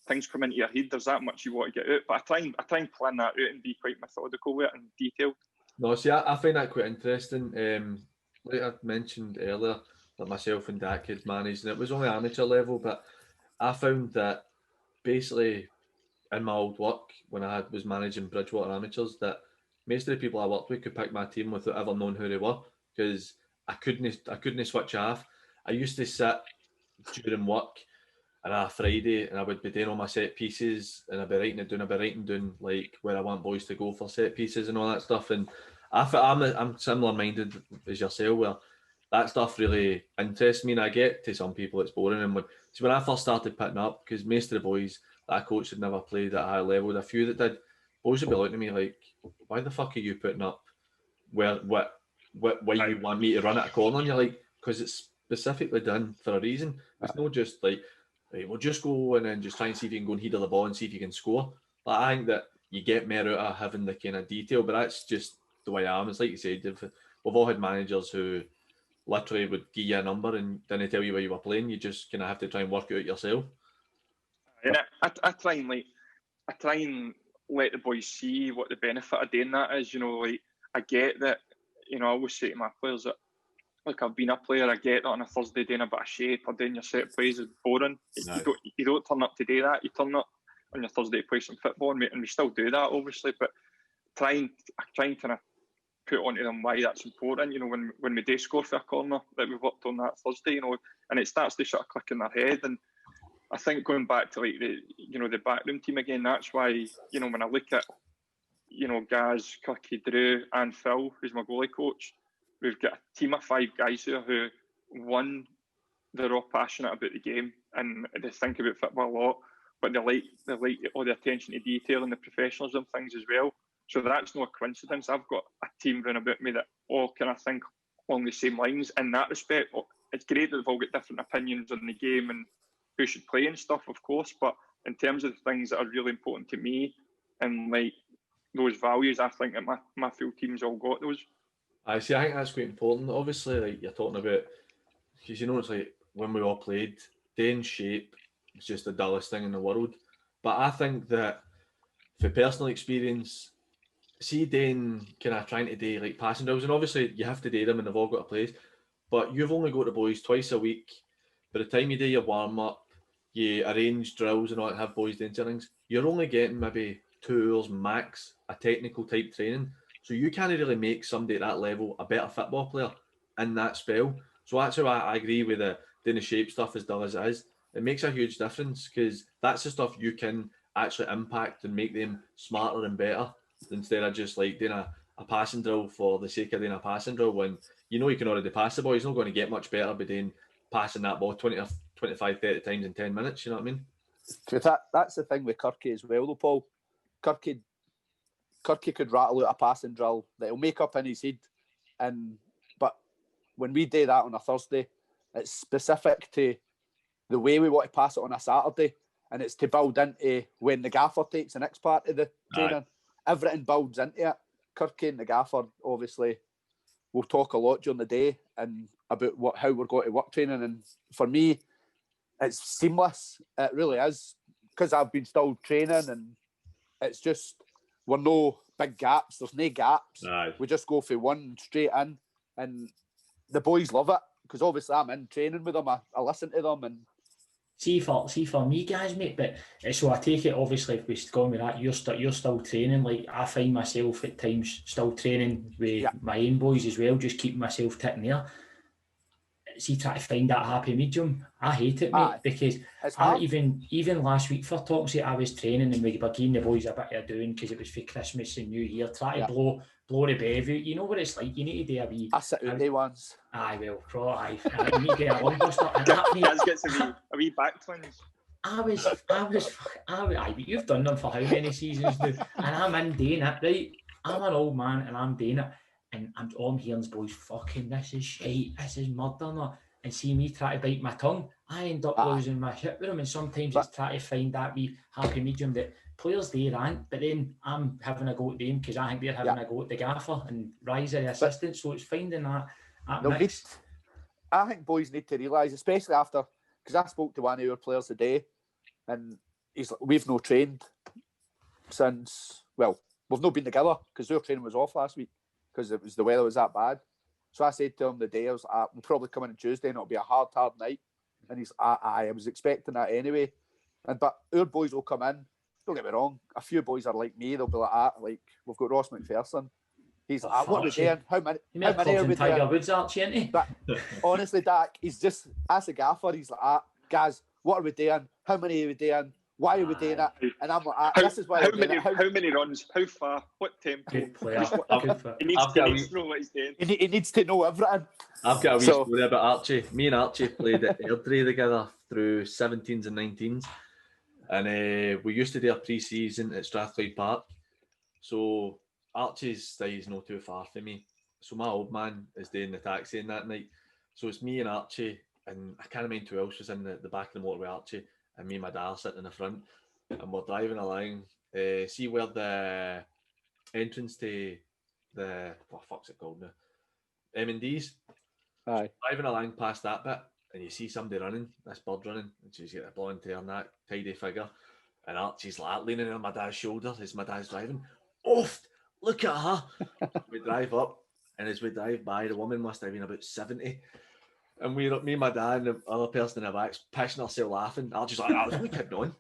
things come into your head. There's that much you want to get out, but I try and plan that out and be quite methodical with it and detailed. No, see, I find that quite interesting. Like I mentioned earlier, that myself and Dak had managed, and it was only amateur level, but I found that basically in my old work, when I was managing Bridgewater amateurs, that most of the people I worked with could pick my team without ever knowing who they were, because I couldn't switch off. I used to sit during work on a Friday and I would be doing all my set pieces, and I'd be writing down like where I want boys to go for set pieces and all that stuff. And I'm similar minded as yourself, where that stuff really interests me, and I get to some people it's boring. And when I first started picking up, because most of the boys that I coached had never played at a high level, a few that did, boys would be looking at me like, why the fuck are you putting up where you want me to run at a corner? And you're like, because it's specifically done for a reason. It's not just like, right, we'll just go and then just try and see if you can go and header the ball and see if you can score. I think that you get more out of having the kind of detail, but that's just the way I am. It's like you said, we've all had managers who literally would give you a number and then tell you where you were playing. You just kind of have to try and work it out yourself. And I try and let the boys see what the benefit of doing that is. I get that. I always say to my players that, I've been a player. I get that on a Thursday doing a bit of shape or doing your set plays is boring. No. You don't turn up to do that. You turn up on your Thursday to play some football, and we still do that, obviously. But I try and kind of put onto them why that's important. When we do score for a corner that we've worked on that Thursday, and it starts to sort of click in their head. And I think going back to the backroom team again, that's why when I look at Gaz, Kirky, Drew, and Phil, who's my goalie coach, we've got a team of 5 guys here who, one, they're all passionate about the game and they think about football a lot, but they like all the attention to detail and the professionalism things as well. So that's no coincidence. I've got a team running about me that all kind of think along the same lines. In that respect, it's great that they've all got different opinions on the game and who should play and stuff, of course, but in terms of the things that are really important to me and those values, I think that my full team's all got those. I think that's quite important. Obviously, you're talking about, because it's like when we all played, staying shape was just the dullest thing in the world. But I think that for personal experience, see then kind of trying to do like passing drills, and obviously you have to do them and they've all got a place, but you've only got the boys twice a week. By the time you do your warm-up, you arrange drills and all that, have boys doing things, you're only getting maybe 2 hours max a technical type training. So you can't really make somebody at that level a better football player in that spell. So that's how I agree with doing the shape stuff as dull as it is. It makes a huge difference because that's the stuff you can actually impact and make them smarter and better instead of just like doing a passing drill for the sake of doing a passing drill when you can already pass the ball. He's not going to get much better by doing passing that ball 20 or 25, 30 times in 10 minutes, you know what I mean? That's the thing with Kirky as well, though, Paul. Kirky could rattle out a passing drill that he'll make up in his head, but when we do that on a Thursday, it's specific to the way we want to pass it on a Saturday, and it's to build into when the gaffer takes the next part of the training. Everything builds into it. Kirky and the gaffer obviously will talk a lot during the day and about how we're going to work training, and for me, it's seamless. It really is, because I've been still training, and it's just, we're no big gaps. There's no gaps. We just go for one straight in, and the boys love it, because obviously I'm in training with them. I listen to them, and see for me, guys, mate. But so I take it, obviously, if we're going with that, you're still training. Like, I find myself at times still training with my own boys as well, just keeping myself ticking there. See, try to find that happy medium. I hate it, mate, because even last week, for talk's sake, I was training and we were giving the boys a bit of doing because it was for Christmas and New Year. Try to blow the bevy. You know what it's like. You need to do a wee. I sit out there once. Aye, well, you need to get a lung buster. And that gets a wee back twins. Aye, but you've done them for how many seasons now? And I'm in doing it, right? I'm an old man and I'm doing it. And all I'm hearing is, boys, fucking, this is shite, this is murder. And see me try to bite my tongue, I end up losing my shit with them. And sometimes it's trying to find that wee happy medium that players do rant, but then I'm having a go at them because I think they're having a go at the gaffer and Rise the assistant. So it's finding that mix. I think boys need to realise, especially after, because I spoke to one of our players today, and he's like, we've no trained since, well, we've not been together because our training was off last week, because the weather was that bad. So I said to him the day, I was like, we'll probably come in on Tuesday and it'll be a hard night. And he's I was expecting that anyway. But our boys will come in, don't get me wrong, a few boys are like me, they'll be like, we've got Ross McPherson. He's like, what are we doing? How many are we Tiger doing? Woods, Archie, isn't he? But honestly, Dak, he's just, as a gaffer, he's like, guys, what are we doing? How many are we doing? Why are we doing it? And I'm like, this is why. How many runs? How far? What tempo? Good player. He needs to know what he's doing. He needs to know everything. I've got a wee story about Archie. Me and Archie played at Airdrie together through 17s and 19s. And we used to do a pre-season at Strathclyde Park. So Archie's stay's not too far from me. So my old man is doing the taxiing that night. So it's me and Archie, and I can't remember who else was in the back of the motor with Archie. And me and my dad sitting in the front, and we're driving along. See where the entrance to the what the fuck's it called now? M&D's. Aye. So driving along past that bit, and you see somebody running. This bird running, and she's got a blonde hair and that tidy figure. And Archie's like leaning on my dad's shoulder as my dad's driving. Oft, look at her. We drive up, and as we drive by, the woman must have been about 70. And me and my dad and the other person in the back's pissing ourselves laughing. I was just like, I was only kidding on.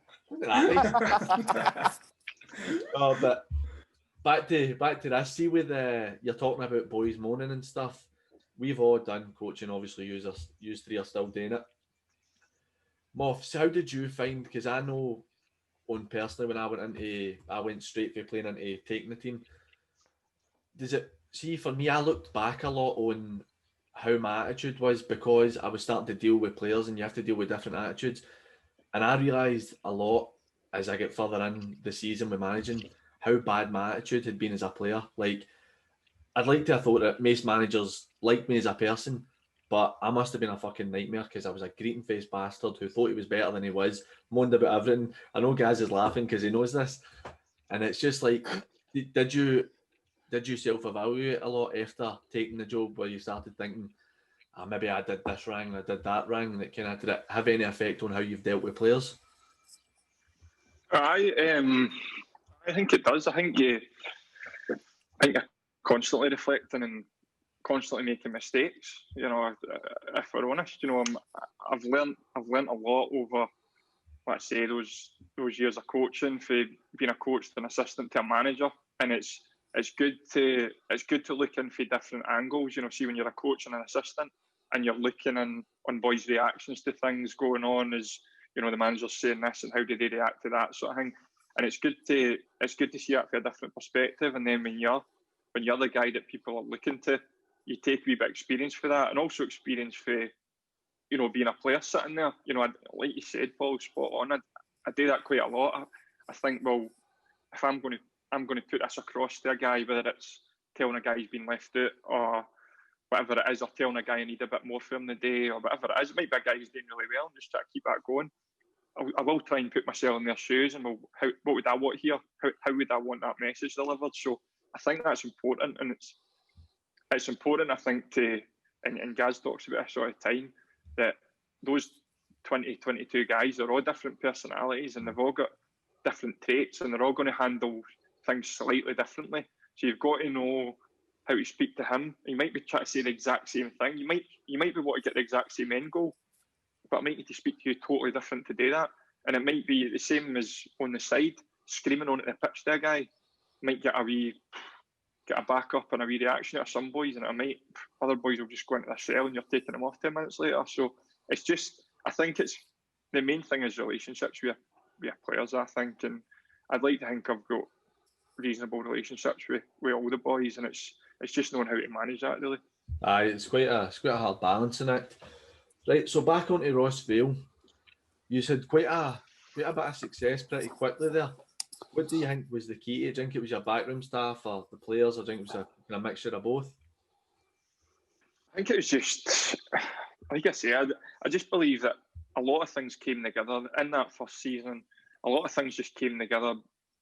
But back to this. See, with you're talking about boys moaning and stuff. We've all done coaching. Obviously, you three are still doing it. Moff, so how did you find? Because I know, on personally, when I went straight for playing into taking the team. Does it see for me? I looked back a lot on how my attitude was, because I was starting to deal with players, and you have to deal with different attitudes. And I realised a lot as I get further in the season with managing how bad my attitude had been as a player. Like, I'd like to have thought that most managers liked me as a person, but I must have been a fucking nightmare, because I was a greeting-faced bastard who thought he was better than he was, moaned about everything. I know Gaz is laughing because he knows this. And it's just like, did you self-evaluate a lot after taking the job, where you started thinking, maybe I did this wrong, I did that wrong, and it kind of did it have any effect on how you've dealt with players? I think it does. I think you're constantly reflecting and constantly making mistakes. You know, if we're honest, you know, I've learnt a lot over, let's say, those years of coaching, for being a coach to an assistant to a manager, and it's good to look in for different angles. You know, see, when you're a coach and an assistant, and you're looking on boys' reactions to things going on, as you know, the manager's saying this, and how do they react to that sort of thing. And it's good to see that from a different perspective. And then when you're the guy that people are looking to, you take a wee bit of experience for that, and also experience for you know, being a player sitting there, you know, like you said, Paul, spot on. I do that quite a lot. I think, well, if I'm going to put this across to a guy, whether it's telling a guy he's been left out or whatever it is, or telling a guy I need a bit more for him the day, or whatever it is, it might be a guy who's doing really well and just try to keep that going. I will try and put myself in their shoes and what would I want here? How would I want that message delivered? So I think that's important, and it's important, I think, and Gaz talks about this all the time, that those 22 guys are all different personalities and they've all got different traits and they're all going to handle things slightly differently. So you've got to know how to speak to him. You might be trying to say the exact same thing. You might be wanting to get the exact same end goal, but I might need to speak to you totally different to do that. And it might be the same as on the side, screaming on at the pitch to a guy might get a back up and a wee reaction out of some boys, and other boys will just go into their cell and you're taking them off 10 minutes later. So it's just, I think it's the main thing is relationships with players, I think, and I'd like to think I've got reasonable relationships with all the boys, and it's just knowing how to manage that, really. Aye, it's quite a hard balancing act. Right, so back onto Rossvale, you had quite a bit of success pretty quickly there. What do you think was the key? Do you think it was your backroom staff or the players, or do you think it was a mixture of both? I think it was just, like I say, I just believe that a lot of things came together in that first season. A lot of things just came together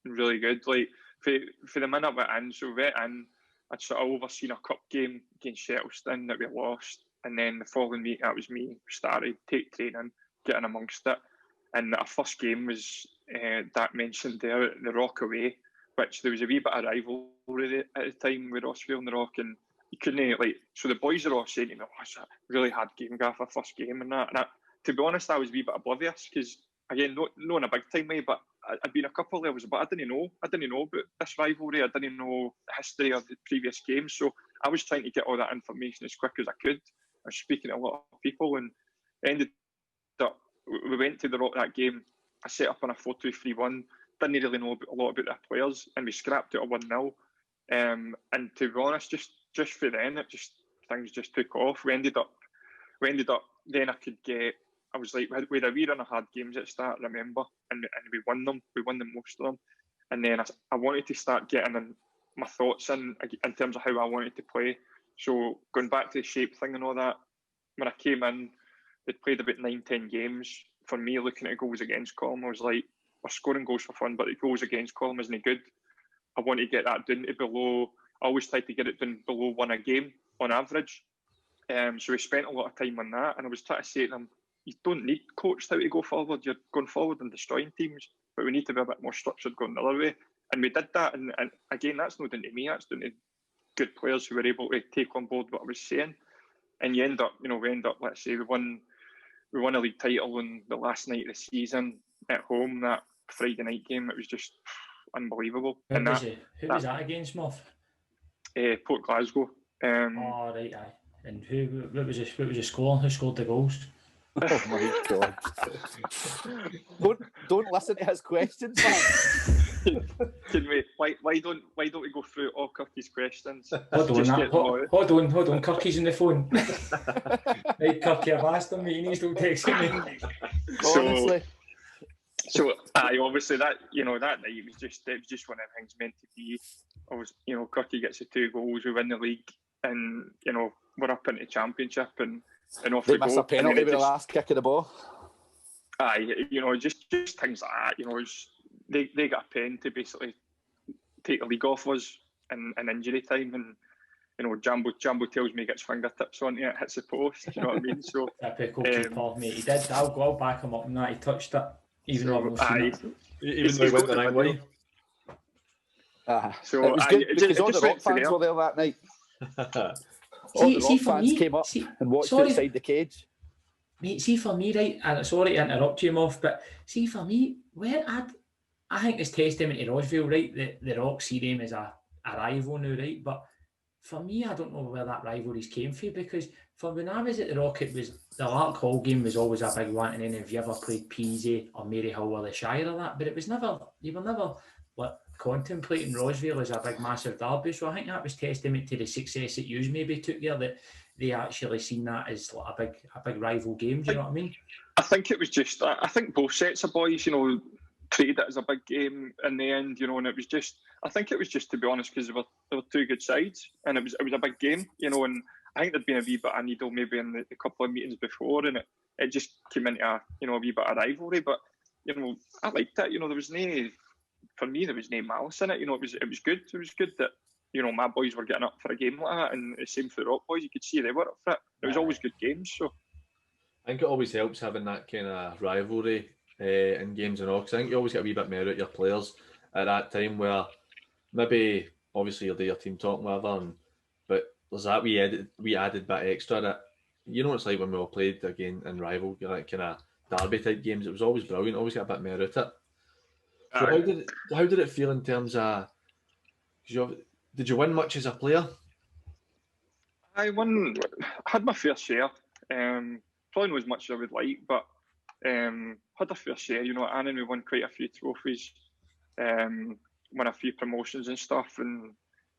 really good. Like for the minute we're in, so right in, I'd sort of overseen a cup game against Shettleston that we lost, and then the following week that was me. Started take training, getting amongst it, and our first game was that mentioned there at the Rock away, which there was a wee bit of rivalry at the time with Rossvale and the Rock, and you couldn't so the boys are all saying, you know, it's a really hard game, Gaff, our first game and that. And to be honest, I was a wee bit oblivious because, again, not in a big time way, but I'd been a couple of levels, but I didn't know about this rivalry. I didn't know the history of the previous games, so I was trying to get all that information as quick as I could. I was speaking to a lot of people, and ended up we went to the Rock that game. I set up on a 4-2-3-1. Didn't really know a lot about their players, and we scrapped out a 1-0. And to be honest, just for then, things just took off. We ended up. Then I was like, we had a wee run of hard games at the start, remember, and we won them. We won them, most of them. And then I wanted to start getting my thoughts in terms of how I wanted to play. So going back to the shape thing and all that, when I came in, they'd played about 9-10 games. For me, looking at goals against column, I was like, we're scoring goals for fun, but the goals against column isn't good. I want to get that down to below. I always try to get it down below 1 a game on average. So we spent a lot of time on that, and I was trying to say to them, you don't need coached how to go forward. You're going forward and destroying teams, but we need to be a bit more structured going the other way. And we did that, and again, that's not down to me. That's down to good players who were able to take on board what I was saying. And we end up, let's say, we won a league title on the last night of the season at home. That Friday night game, it was just unbelievable. Who was that against, Moff? Port Glasgow. Right, aye. And what was the score? Who scored the goals? Oh my God! don't listen to his questions, man. Can we? Why don't we go through all Kirky's questions? Hold on. Kirky's on the phone. Right, Kirky, I've asked him. He needs to text me. Honestly. So obviously that that night it was just one of the things meant to be. Kirky gets the 2 goals, we win the league, and we're up into championship and off they we go. They miss a penalty with the last kick of the ball. Just things like that. They got a pen to basically take the league off us in injury time, and Jambo tells me he gets fingertips on it, hits the post. You know what I mean? So typical keeper, mate. He did. I'll back him up on that. He touched it, even though I've not seen it. Even though he went the right way. So it was good because all the Rock fans were there that night. All the Rock fans came up and watched outside the cage. Mate, see for me, right, and sorry to interrupt you, Moff, but see for me, I think it's testament to Rossvale, right, the Rock see them as a rival now, right, but for me, I don't know where that rivalries came from, because for when I was at the Rock, it was the Lark Hall game was always a big one, and then if you ever played Peasy or Maryhill or the Shire or that, but it was never, you were never contemplating Rossvale as a big massive derby. So I think that was testament to the success that you maybe took there, that they actually seen that as like a big rival game. Do you know what I mean? I think it was just. I think both sets of boys, treated it as a big game in the end, and it was just. I think it was just, to be honest, because they were two good sides, and it was a big game, and I think there'd been a wee bit of needle maybe in the couple of meetings before, and it just came into a wee bit of rivalry. But I liked it. There was for me there was no malice in it. It was good. It was good that my boys were getting up for a game like that, and the same for the Rock boys. You could see they were up for it. It was always good games. So I think it always helps having that kind of rivalry in games and all, because I think you always get a wee bit more out your players at that time, where maybe obviously you're your team talking whatever, but there's that wee added bit extra that it's like when we all played again in rival, like kind of derby type games. It was always brilliant. Always get a bit more out of it. So how did it feel in terms of? Did you win much as a player? I had my fair share. Probably not as much as I would like, but had a fair share. Annan, we won quite a few trophies, won a few promotions and stuff, and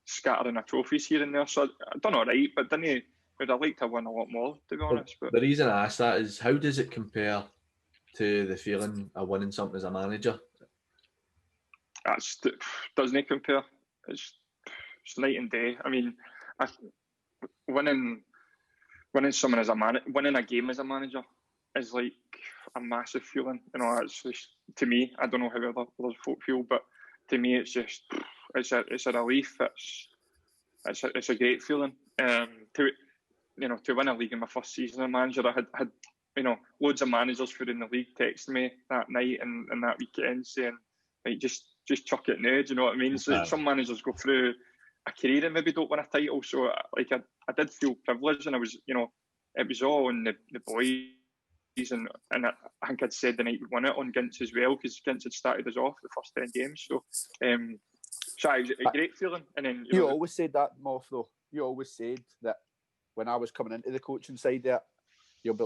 scattering of trophies here and there. So I done all right, but would have liked to win a lot more, to be honest. But the reason I ask that is, how does it compare to the feeling of winning something as a manager? Doesn't compare. It's night and day. I mean, winning someone as a winning a game as a manager is like a massive feeling. It's just, to me, I don't know how other folk feel, but to me, it's just it's a relief. It's a great feeling. To win a league in my first season as a manager, I had loads of managers who were in the league texting me that night and that weekend saying, like, just chuck it now. Do you know what I mean? So some managers go through a career and maybe don't win a title. So like I did feel privileged, and I was it was all on the boys, and I think I'd said the night we won it on Gints as well, because Gints had started us off the first 10 games. So so it was a great feeling. And then you always said that, Moff, though. You always said that when I was coming into the coaching side there, you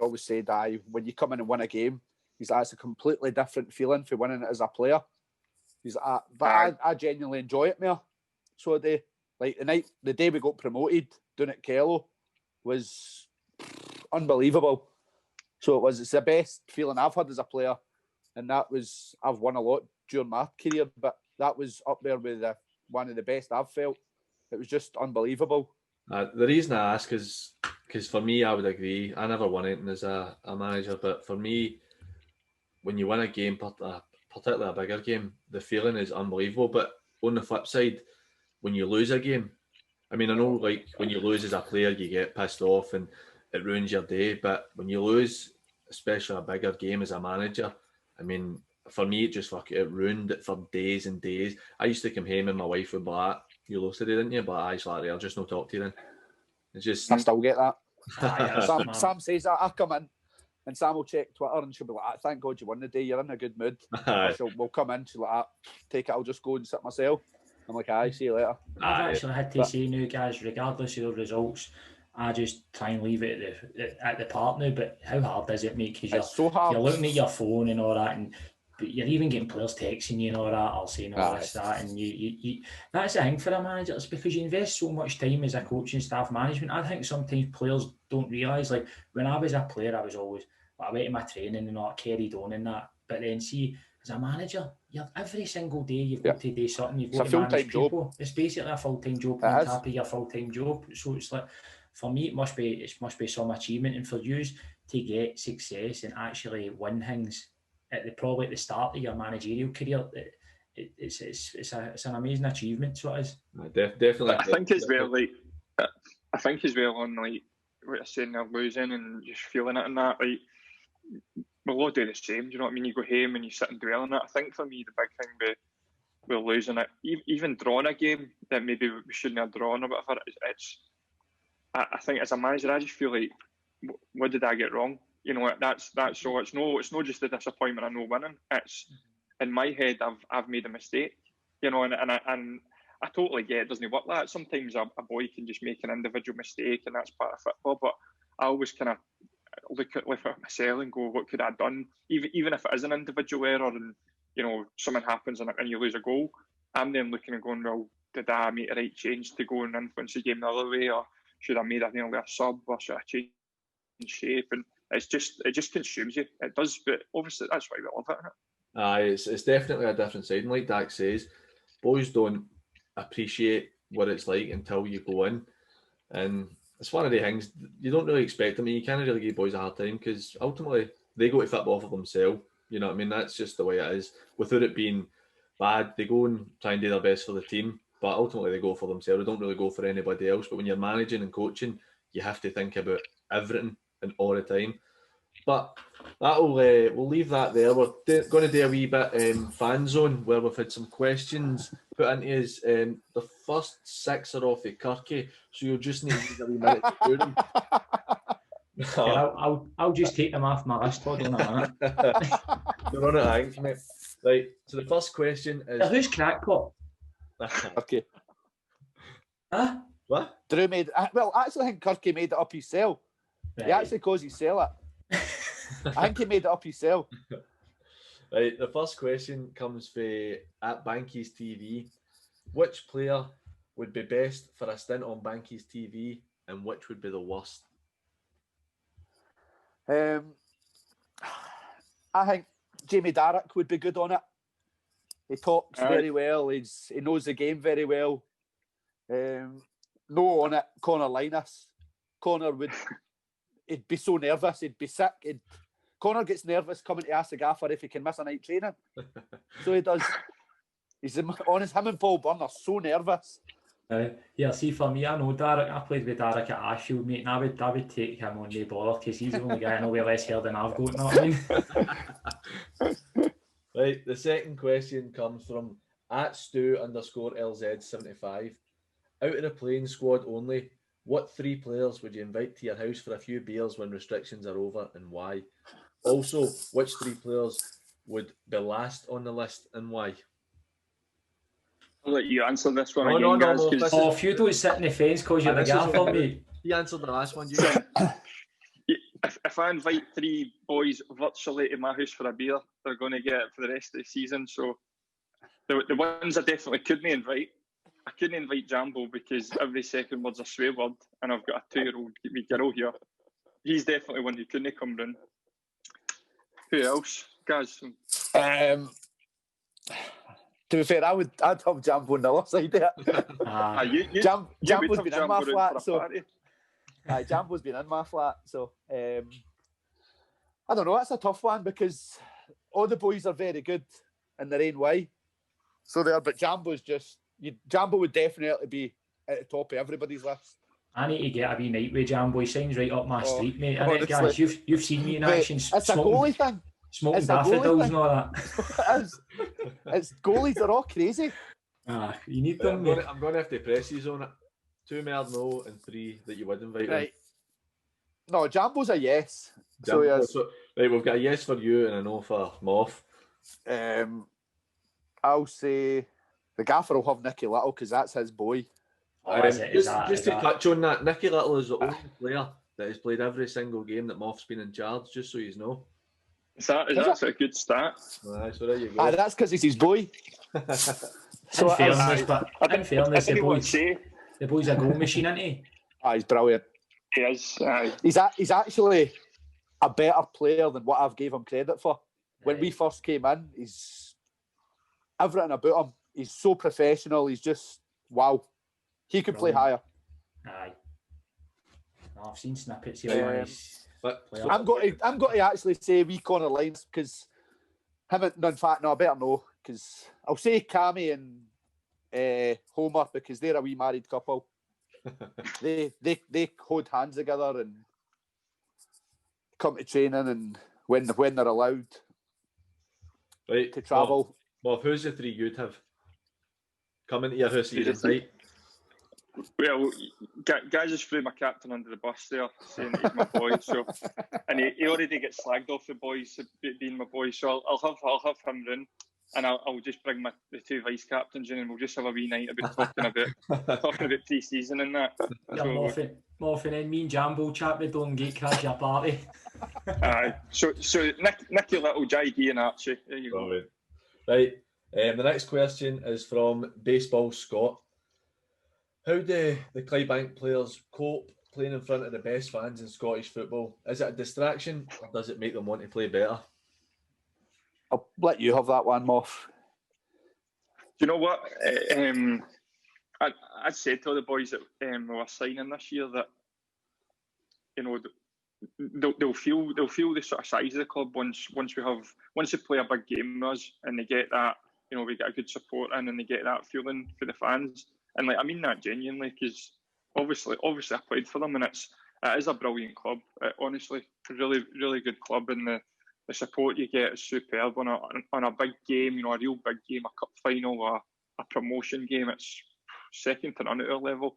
always said, when you come in and win a game, that's a completely different feeling for winning it as a player. I genuinely enjoy it more. So the day we got promoted down at Kello was unbelievable. So it's the best feeling I've had as a player, and I've won a lot during my career, but that was up there with one of the best I've felt. It was just unbelievable. The reason I ask is because for me, I would agree. I never won anything as a manager, but for me, when you win a game, particularly a bigger game, the feeling is unbelievable. But on the flip side, when you lose a game, I mean, I know like when you lose as a player, you get pissed off and it ruins your day. But when you lose, especially a bigger game as a manager, I mean, for me, it ruined it for days and days. I used to come home and my wife would be like, "You lost today, didn't you?" But I I'll just not talk to you then. It's just... I still get that. Sam says that. I come in and Sam will check Twitter and she'll be like, "Thank God you won the day, you're in a good mood." We'll come in, she'll like, "Take it, I'll just go and sit myself." I'm like, "Aye, see you later." I've actually had to say now, guys, regardless of the results, I just try and leave it at the park now. But how hard is it, mate? Because it's so hard. You're looking at your phone and all that, but you're even getting players texting you and all that, or saying all this, that, and you that's the thing for a manager. It's because you invest so much time as a coach and staff management. I think sometimes players don't realise, like when I was a player, I was always, I went to my training and all, carried on and that. But then see, as a manager, every single day you've got to do something. You've got to manage people. Job. It's basically a full-time job on top of your full-time job. So it's like, for me, it must be some achievement, and for you to get success and actually win things probably at the start of your managerial career, it's an amazing achievement. So it is. Definitely. I think as well on like what you're saying, they're losing and just feeling it and that, like we'll all do the same. Do you know what I mean? You go home and you sit and dwell on it. I think for me the big thing with losing it, even drawing a game that maybe we shouldn't have drawn or whatever, I think as a manager, I just feel like, what did I get wrong? That's so it's not just the disappointment of no winning. It's in my head I've made a mistake, and I totally get it doesn't work like that. Sometimes a boy can just make an individual mistake, and that's part of football. But I always kind of look at myself and go, what could I have done? Even if it is an individual error, and something happens and you lose a goal, I'm then looking and going, well, did I make the right change to go and influence the game the other way, or should I made a nearly a sub, or should I change shape? And it just consumes you. It does, but obviously that's why we love it. It's definitely a different side, and like Dak says, boys don't appreciate what it's like until you go in, and it's one of the things you don't really expect them. You can't really give boys a hard time because ultimately they go to football for themselves. You know what I mean? That's just the way it is. Without it being bad, they go and try and do their best for the team, but ultimately they go for themselves. They don't really go for anybody else. But when you're managing and coaching, you have to think about everything and all the time. But that'll we'll leave that there. We're going to do a wee bit fan zone where we've had some questions put into us. The first six are off of Kirky, so you'll just need to use a wee minute to do them. Yeah, I'll just take them off my list. Hold on a minute. You're on it, thanks, mate. Right. So the first question is who's Crackpot? Okay. Huh? What? Drew made. Well, actually, I think Kirky made it up himself. Right. He actually caused you sell it. I think he made it up himself. Right. The first question comes from at Bankies TV. Which player would be best for a stint on Bankies TV, and which would be the worst? I think Jamie Darrick would be good on it. He talks very well. He knows the game very well. No on it, Connor Linus. Connor he'd be so nervous. He'd be sick. Connor gets nervous coming to ask the gaffer if he can miss a night training. So he does. He's honest. Him and Paul Byrne are so nervous. Yeah, see, for me, I know Darrick. I played with Darrick at Ashfield, mate, and I would take him on the bother because he's the only guy I know with less hair than I've got. You know what I mean? Right. The second question comes from at Stu_LZ75. Out of the playing squad only, what 3 players would you invite to your house for a few beers when restrictions are over, and why? Also, which 3 players would be last on the list, and why? I'll let you answer this one No, again, no, guys. If you don't sit in the fence because you're the gaffer, mate. He answered the last one. If I invite 3 boys virtually to my house for a beer, they're going to get it for the rest of the season. So the ones I definitely couldn't invite, I couldn't invite Jambo because every second word's a swear word, and I've got a 2-year-old wee girl here. He's definitely one who couldn't come in. Who else, guys? To be fair, I'd have Jambo on the other side of it. Jambo's been in my flat, so Jambo's been in my flat, so I don't know. That's a tough one because all the boys are very good in their own way. So they are, but Jambo would definitely be at the top of everybody's list. I need to get a wee night with Jambo. He signs right up my street, mate. And guys, you've seen me in action. It's a goalie thing. Smoking daffodils and all that. It's goalies are all crazy. You need them. I'm going to have to press these on it. 2 more no, and 3 that you would invite. Right. No, Jambo's a yes. Right, we've got a yes for you and a no for Moff. I'll say the gaffer will have Nicky Little because that's his boy. Just to touch on that, Nicky Little is the only player that has played every single game that Moff's been in charge, just so you know. Is that a good start? Right, so there you go. That's because he's his boy. So in fairness, the boy's a goal machine, isn't he? He's brilliant. He is. He's actually a better player than what I've gave him credit for. When we first came in, he's everything about him. He's so professional. He's just wow. He could play higher. Aye. No, I've seen snippets here. But I'm going to actually say we Connor Lines because him. In fact, no, I better know because I'll say Cammy and Homer because they're a wee married couple. they hold hands together and come to training and when they're allowed to travel. Well, who's the 3 you'd have coming to your house you'd invite? Well, guys just threw my captain under the bus there, saying he's my boy. So, and he already gets slagged off the boys being my boy. So I'll have him in, and I'll just bring the 2 vice captains in, and we'll just have a wee night about talking about pre-season and that. Morphin and me and Jambo chat with don't get crash your party. Aye. So Nicky Little, Jai and Archie. There you go. Right. The next question is from Baseball Scott. How do the Clydebank players cope playing in front of the best fans in Scottish football? Is it a distraction or does it make them want to play better? I'll let you have that one, Moff. Do you know what? I said to the boys that we were signing this year that, you know, they'll feel the sort of size of the club once they play a big game with us and they get that, you know, we get a good support in and they get that feeling for the fans. And like, I mean that genuinely, because obviously I played for them, and it is a brilliant club. Honestly, a really, really good club, and the support you get is superb on a big game. You know, a real big game, a cup final, a promotion game. It's second to none at our level.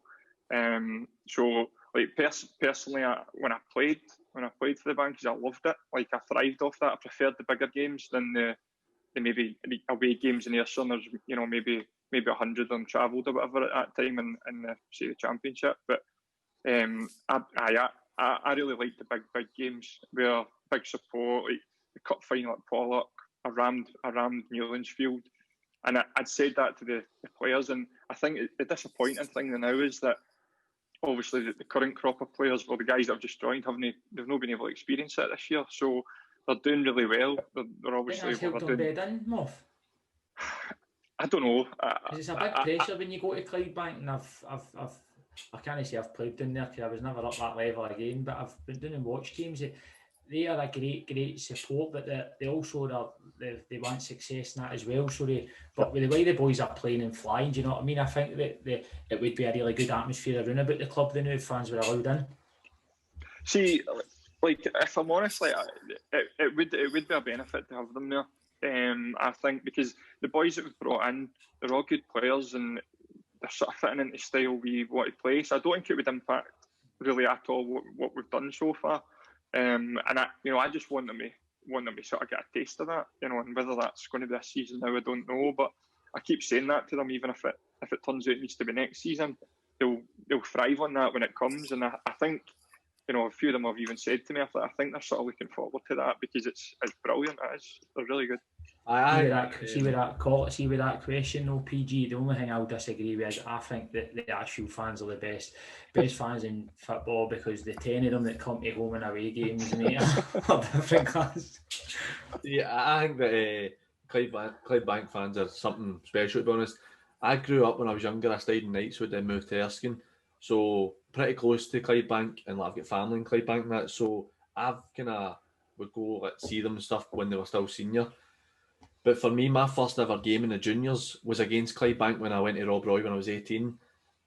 So like personally, when I played for the Bankies, I loved it. Like, I thrived off that. I preferred the bigger games than the maybe the away games in Ayrshire. There's, you know, maybe 100 of them travelled or whatever at that time in the, say, the Championship. But I really like the big games where big support, like the cup final at Pollock, around Newlandsfield. And I'd said that to the players, and I think the disappointing thing now is that obviously the current crop of players, well, the guys that have just joined, they've not been able to experience it this year. So they're doing really well. They're obviously I think that's helped them bed in, Moff. I don't know. Because it's a big pressure when you go to Clydebank, and I can't say I've played down there because I was never up that level again, but I've been doing watch teams. They are a great support, but they also they want success in that as well. But with the way the boys are playing and flying, do you know what I mean? I think that it would be a really good atmosphere around about the club. The new fans were allowed in. See, like, if I'm honest, like, it would be a benefit to have them there. I think because the boys that we've brought in, they're all good players and they're sort of fitting into the style we want to play. So I don't think it would impact really at all what we've done so far. And I just want them to sort of get a taste of that, you know, and whether that's going to be this season now, I don't know. But I keep saying that to them, even if it turns out it needs to be next season, they'll thrive on that when it comes. And I think, you know, a few of them have even said to me, I think they're sort of looking forward to that because it's brilliant. It is. They're really good. See with that question, though, PG, the only thing I'll disagree with is I think that the Ashfield fans are the best fans in football, because the 10 of them that come to home and away games, mate, are different class. Yeah, I think that Clydebank fans are something special, to be honest. I grew up when I was younger. I stayed in Knightswood and moved to Erskine, so pretty close to Clydebank, and I've got family in Clydebank and that, so I've would go see them and stuff when they were still senior. But for me, my first ever game in the juniors was against Clydebank when I went to Rob Roy when I was 18.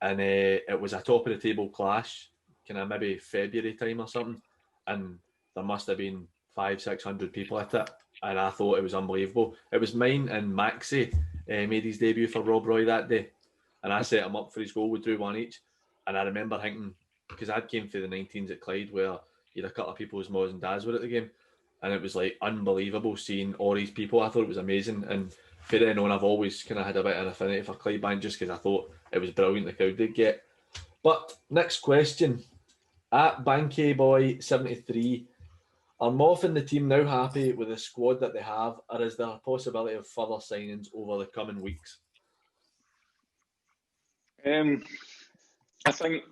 And it was a top of the table clash, maybe February time or something. And there must have been 500-600 people at it. And I thought it was unbelievable. It was mine and Maxie made his debut for Rob Roy that day. And I set him up for his goal. We drew one each. And I remember thinking, because I'd came through the 19s at Clyde where you had a couple of people whose mums and dads were at the game. And it was like unbelievable seeing all these people. I thought it was amazing. And for then on, I've always kind of had a bit of an affinity for Clydebank just because I thought it was brilliant the crowd did get. But next question. At Banky Boy 73, are Moff and the team now happy with the squad that they have, or is there a possibility of further signings over the coming weeks? I think,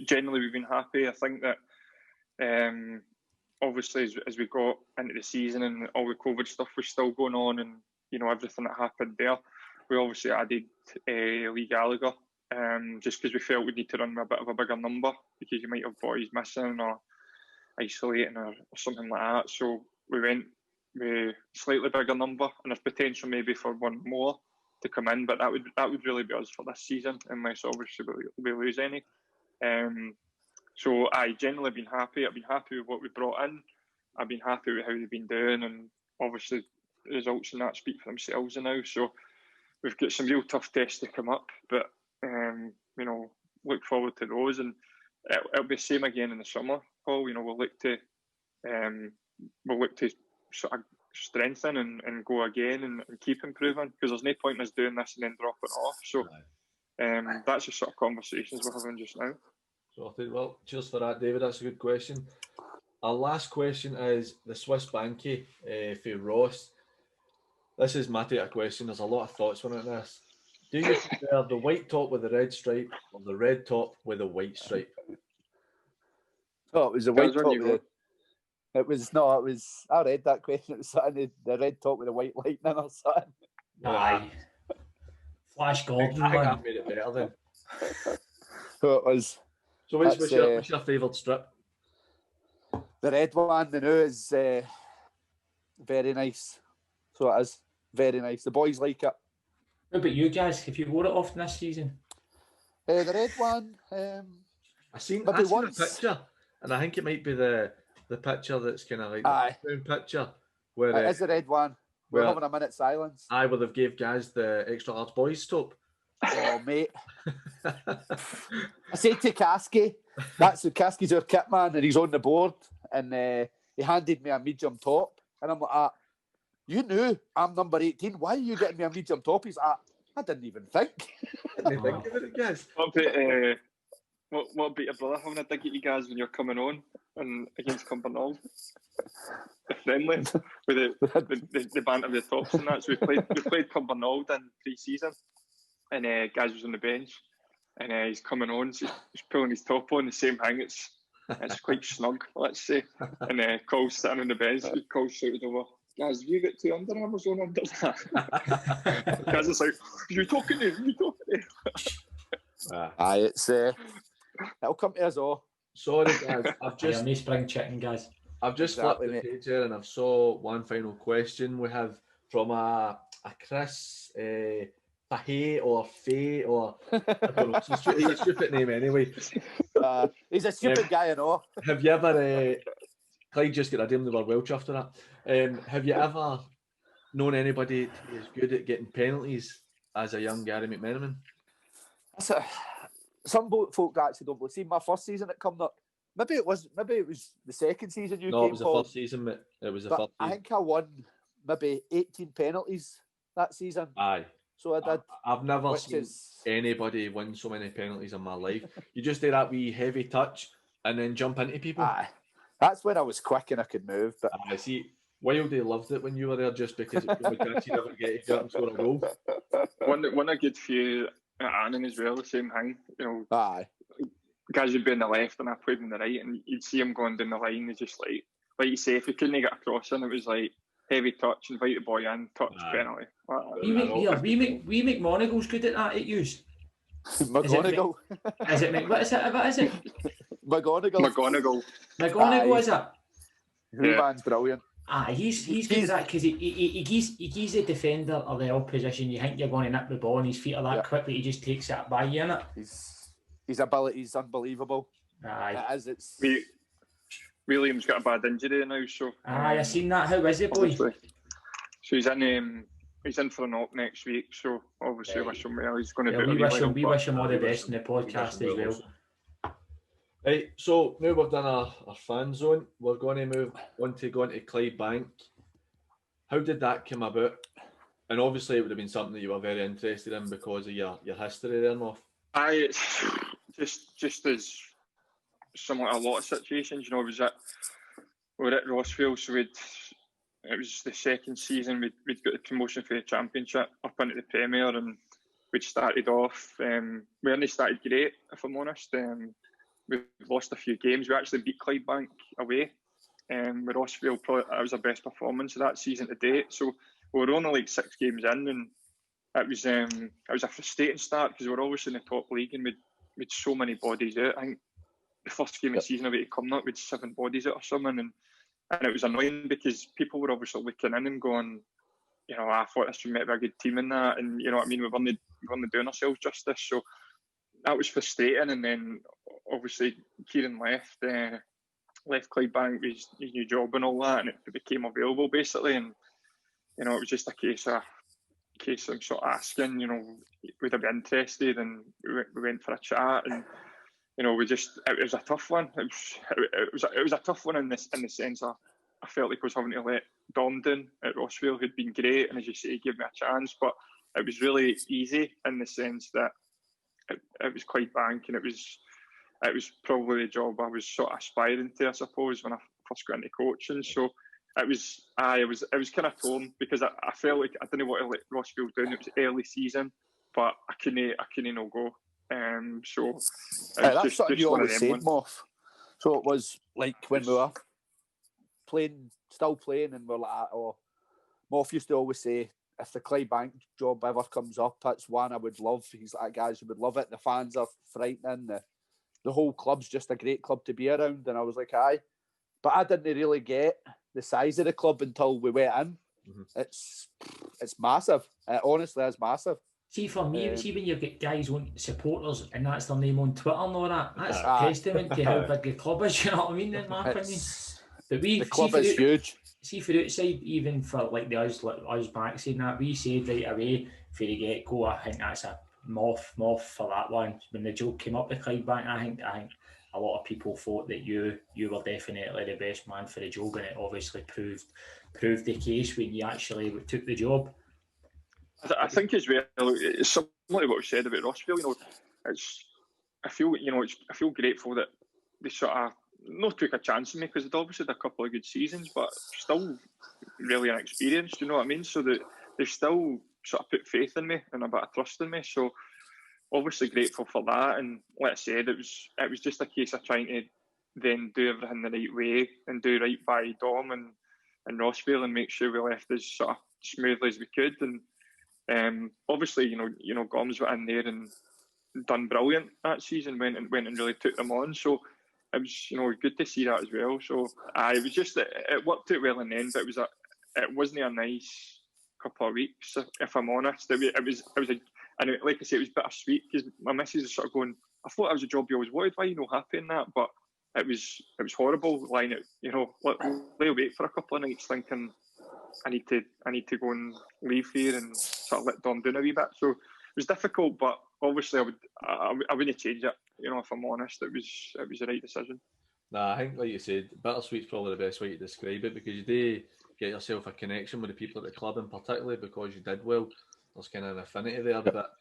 generally we've been happy. I think that obviously as we got into the season and all the COVID stuff was still going on, and you know everything that happened there, we obviously added Lee Gallagher just because we felt we need to run with a bit of a bigger number because you might have boys missing or isolating or something like that. So we went with a slightly bigger number, and there's potential maybe for one more to come in, but that would really be us for this season unless obviously we lose any. So I generally been happy. I've been happy with what we brought in. I've been happy with how they've been doing, and obviously the results in that speak for themselves now. So we've got some real tough tests to come up, but look forward to those, and it'll be the same again in the summer, Paul. You know, we'll look to sort of strengthen and go again and keep improving, because there's no point in us doing this and then dropping off. So that's the sort of conversations we're having just now. Well, cheers for that, David. That's a good question. Our last question is the Swiss Banky for Ross. This is my take of question. There's a lot of thoughts on it in this. Do you prefer the white top with the red stripe or the red top with a white stripe? Oh, it was a white Guys, on top you with go. it was no, it was. I read that question. It was something the red top with the white lightning or something. Aye. Flash Gordon, I think man. I've made it better then. So it was So what's That's, your favourite strip? the red one. The new is very nice. So it is very nice. The boys like it. What about you guys? Have you wore it often this season? The red one. I seen Maybe a once. picture, and I think it might be the picture that's kind of like the Aye. background picture where It is the red one. We're where- having a minute silence. I would have gave guys the extra large boys top. Oh, mate. I said to Kasky, Kasky's our kit man, and he's on the board, and he handed me a medium top, and I'm like, you knew I'm number 18. Why are you getting me a medium top? He's like, I didn't even think. Didn't think about it, guys. What about your brother having a dig at you guys when you're coming on and against Cumbernauld? The friendly with the banter with the tops and that. So we played Cumbernauld in pre-season, and guys was on the bench, and he's coming on, so he's pulling his top on the same thing. It's quite snug, let's say. And Cole's sitting on the bench. Cole shouted over, guys, have you got 2 Under Armours on under that? Guys, it's like, you talking to him? Aye, it's it'll come to us all. Sorry, guys. You're no spring chicken, guys. I've just Exactly, flipped the mate. page here and I've saw one final question we have from a Chris Fahey or Faye or I don't know. He's a stupid name anyway. He's a stupid guy, I know. Have you ever Clyde just got a dim, they were well chuffed on that. Have you ever known anybody to be as good at getting penalties as a young Gary McMenamin? Some folk actually don't believe. See, my first season at Cumnock, maybe it was the second season you No, came, it was the Paul, first season, mate. It was the but first I season. think I won maybe 18 penalties that season. Aye. So I did. I've never which seen is anybody win so many penalties in my life. You just do that wee heavy touch and then jump into people. aye. That's when I was quick and I could move. But I see. Wildy loved it when you were there just because it was the only chance you'd ever get to go out and score a goal. One a good few at Annan as well, the same thing. You know, aye, guys would be on the left and I played on the right, and you'd see him going down the line. It's just like you say, if he couldn't get across in, it was like heavy touch, invite the boy in, touch, penalty. We make Monagle's good at that at use. McGonagall. Is it? What is it? McGonagall. McGonagall, is it? Who man's brilliant. He's good at that because he gives the defender or the opposition. You think you're going to nip the ball, and his feet are that quick that he just takes it by you, innit? His ability is unbelievable. Aye. It is. It's William's got a bad injury now, so. Aye, I seen that. How is it, boy? So he's in for an op next week. So obviously, wish him well. He's going to be. We wish him all the best in the podcast as well. Right, so now we've done our fan zone, we're going to move on to Clydebank. How did that come about? And obviously it would have been something that you were very interested in because of your history there, Moff. Aye, it's just as similar to a lot of situations. You know, we were at Rossvale, so it was the second season, we'd got the promotion for the Championship up into the Premier, and we'd started off, we only started great, if I'm honest. We've lost a few games. We actually beat Clydebank away. With Rossvale, that was our best performance of that season to date. So we were only like 6 games in, and it was a frustrating start because we were always in the top league and we'd so many bodies out. I think the first game of the season away to Cumnock, we'd 7 bodies out or something, and it was annoying because people were obviously looking in and going, you know, I thought this might be a good team in that, and you know what I mean, we weren't doing ourselves justice. So that was frustrating, and then obviously Kieran left Clydebank with his new job and all that, and it became available basically, and you know it was just a case of sort of asking, you know, would I be interested, and we went for a chat, and you know it was a tough one. It was a tough one in the sense of I felt like I was having to let Dom down at Rossvale, who'd been great, and as you say, he gave me a chance, but it was really easy in the sense that it was Clydebank, and it was probably the job I was sort of aspiring to, I suppose, when I first got into coaching. So it was kind of torn because I felt like I didn't want to let Rossvale down. It was early season, but I couldn't no go. So That's just something you one of always them said, ones. Moff. So it was like when we were still playing, and we're like, oh, Moff used to always say, if the Clydebank job ever comes up, that's one I would love. He's like, guys who would love it. The fans are frightening. The whole club's just a great club to be around. And I was like, aye. But I didn't really get the size of the club until we went in. Mm-hmm. It's massive. It honestly is massive. See, for me, see when you get guys on supporters and that's their name on Twitter and all that, that's testament to how big the club is, you know what I mean, in my opinion. But the club is huge. See, for outside, even for like us back saying that, we said right away for the get-go, I think that's a Moff for that one. When the joke came up with Clydebank, I think a lot of people thought that you were definitely the best man for the job, and it obviously proved the case when you actually took the job. I think as well, it's similar to what we said about Rossvale. You know, I feel grateful that they sort of not took a chance on me, because they'd obviously had a couple of good seasons, but still really inexperienced. You know what I mean? So that they still sort of put faith in me and a bit of trust in me. So obviously grateful for that. And like I said, it was just a case of trying to then do everything the right way and do right by Dom and Rossvale and make sure we left as sort of smoothly as we could. And obviously, you know, Goms went in there and done brilliant that season, went and really took them on. So it was, you know, good to see that as well. So it was just that it worked out well in the end, but it wasn't a nice couple of weeks, if I'm honest. It was and like I say, it was bittersweet, because my missus is sort of going, I thought that was a job you always wanted, why are you not happy in that? But it was horrible lying out, you know, lay awake for a couple of nights thinking I need to go and leave here and sort of let Dom down a wee bit. So it was difficult, but obviously I wouldn't change it. You know, if I'm honest, it was the right decision. Nah, I think like you said, bittersweet's probably the best way to describe it, because you do get yourself a connection with the people at the club, and particularly because you did well, there's kind of an affinity there. But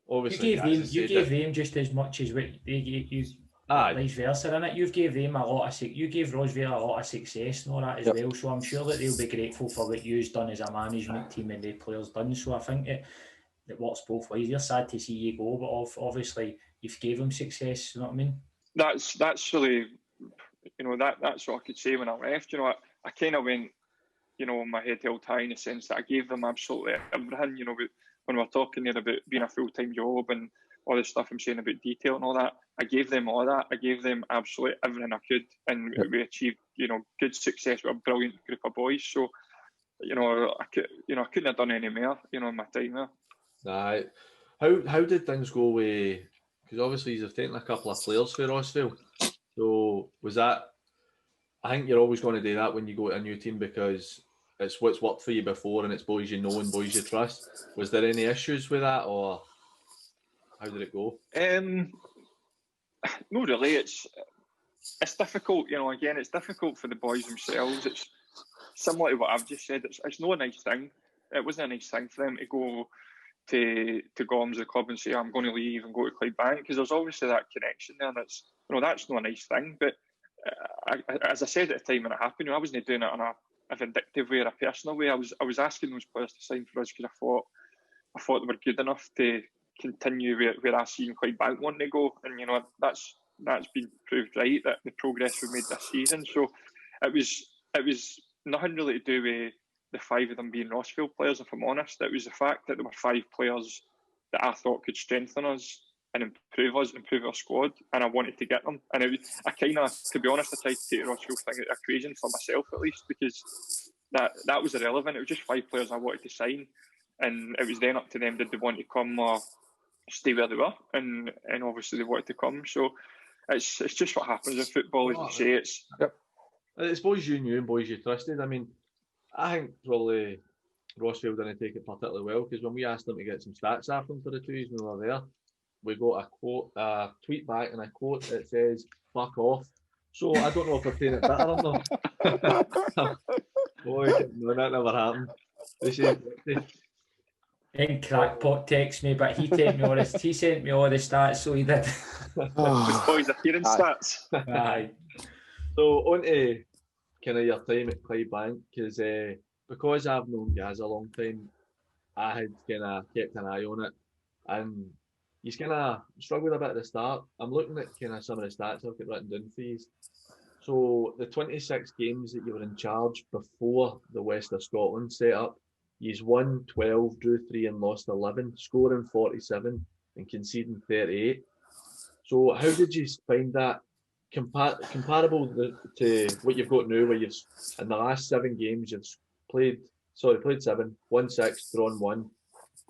obviously, you gave them just as much as what they gave you. Vice versa, innit? You gave them you gave Rossvale a lot of success and all that as well. So I'm sure that they'll be grateful for what you've done as a management team and the players done. So I think it works both ways. You're sad to see you go, but obviously you've gave them success. You know what I mean? That's really, you know, that's what I could say when I left. You know, I kind of went, you know, my head held high in the sense that I gave them absolutely everything. You know, when we're talking there about being a full-time job and all the stuff I'm saying about detail and all that, I gave them all that. I gave them absolutely everything I could, and we achieved, you know, good success with a brilliant group of boys. So, you know, I couldn't have done any more, you know, in my time there. Nah, how did things go with? Because obviously you've taken a couple of players for Rossvale. So was that? I think you're always going to do that when you go to a new team, because it's what's worked for you before, and it's boys you know and boys you trust. Was there any issues with that, or how did it go? No, really. It's difficult, you know. Again, it's difficult for the boys themselves. It's similar to what I've just said. It's not a nice thing. It wasn't a nice thing for them to go to Goms, the club, and say I'm going to leave and go to Clydebank, because there's obviously that connection there. And it's, you know, that's not a nice thing. But as I said at the time when it happened, I wasn't doing it in a vindictive way or a personal way. I was asking those players to sign for us because I thought they were good enough to continue where I seen Clydebank wanting to go, and you know, that's been proved right, that the progress we've made this season. So it was nothing really to do with the five of them being Rossvale players, if I'm honest. It was the fact that there were five players that I thought could strengthen us and improve our squad, and I wanted to get them. And I kind of, to be honest, I tried to take the Rossvale thing out of the equation for myself at least, because that was irrelevant. It was just five players I wanted to sign, and it was then up to them, did they want to come or stay where they were, and obviously they wanted to come. So it's just what happens in football, as you say. It's boys you knew and boys you trusted. I mean, I think probably Rossvale didn't take it particularly well, because when we asked them to get some stats after them for the 2 when we were there, we got a tweet back and a quote that says "fuck off." So I don't know if they're saying it better or not. Boy, no, that never happened. Then Crackpot texts me, but he sent me all the stats, so he did. Boys are hearing stats. Aye. So on to kind of your time at Clydebank, because I've known Gaz a long time, I had kind of kept an eye on it, and he's kind of struggled a bit at the start. I'm looking at kind of some of the stats I've got written down for you. So the 26 games that you were in charge before the West of Scotland set up, he's won 12, drew 3 and lost 11, scoring 47 and conceding 38. So how did you find that comparable to what you've got now, where you've in the last 7 games you've played 7, won 6, drawn 1, and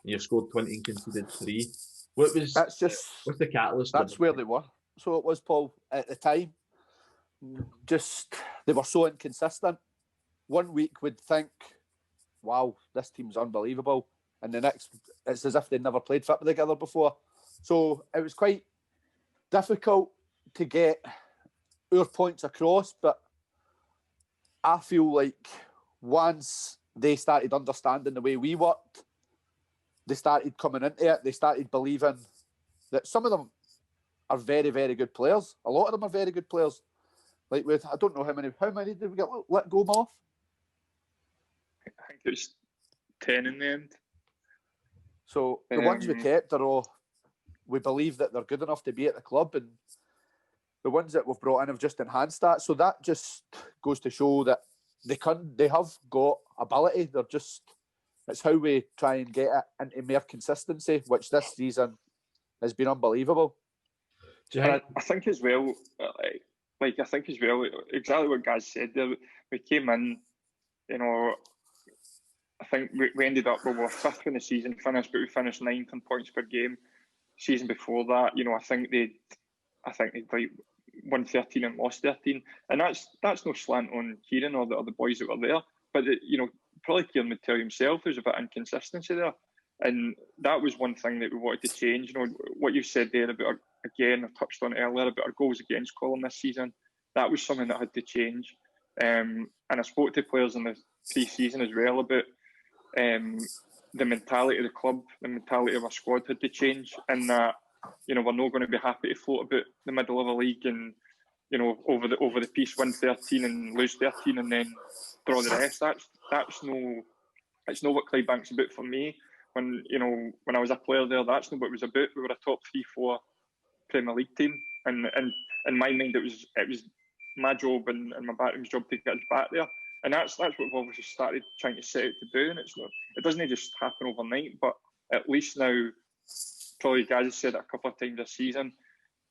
you've scored 20 and conceded 3. What's the catalyst? That's where they were. So it was, Paul, at the time. Just they were so inconsistent. 1 week we'd think, wow, this team's unbelievable, and the next it's as if they'd never played football together before. So it was quite difficult to get our points across, but I feel like once they started understanding the way we worked, they started coming into it. They started believing that some of them are very, very good players. A lot of them are very good players. Like I don't know how many did we get let go off? I think it was 10 in the end. So the ones we kept are all, we believe that they're good enough to be at the club, and the ones that we've brought in have just enhanced that. So that just goes to show that they have got ability. It's how we try and get it into more consistency, which this season has been unbelievable. I think as well, exactly what guys said there. We came in, I think we ended up, we were 5th when the season finished, but we finished 9th in points per game. Season before that, I think they'd like won 13 and lost 13, and that's no slant on Kieran or the other boys that were there, but probably Kieran would tell himself there's a bit of inconsistency there, and that was one thing that we wanted to change. What you said there about, again, I touched on it earlier about our goals against column this season. That was something that had to change, and I spoke to players in the pre-season as well about the mentality of the club, the mentality of our squad had to change, and that we're not going to be happy to float about the middle of a league and over the piece win 13 and lose 13 and then draw the rest. That's not what Clydebank's about for me. When I was a player there, that's not what it was about. We were a top 3-4 Premier League team, and in my mind it was my job and my backroom's job to get us back there. And that's what we've obviously started trying to set out to do. And it doesn't just happen overnight, but at least now, probably guys have said it a couple of times this season,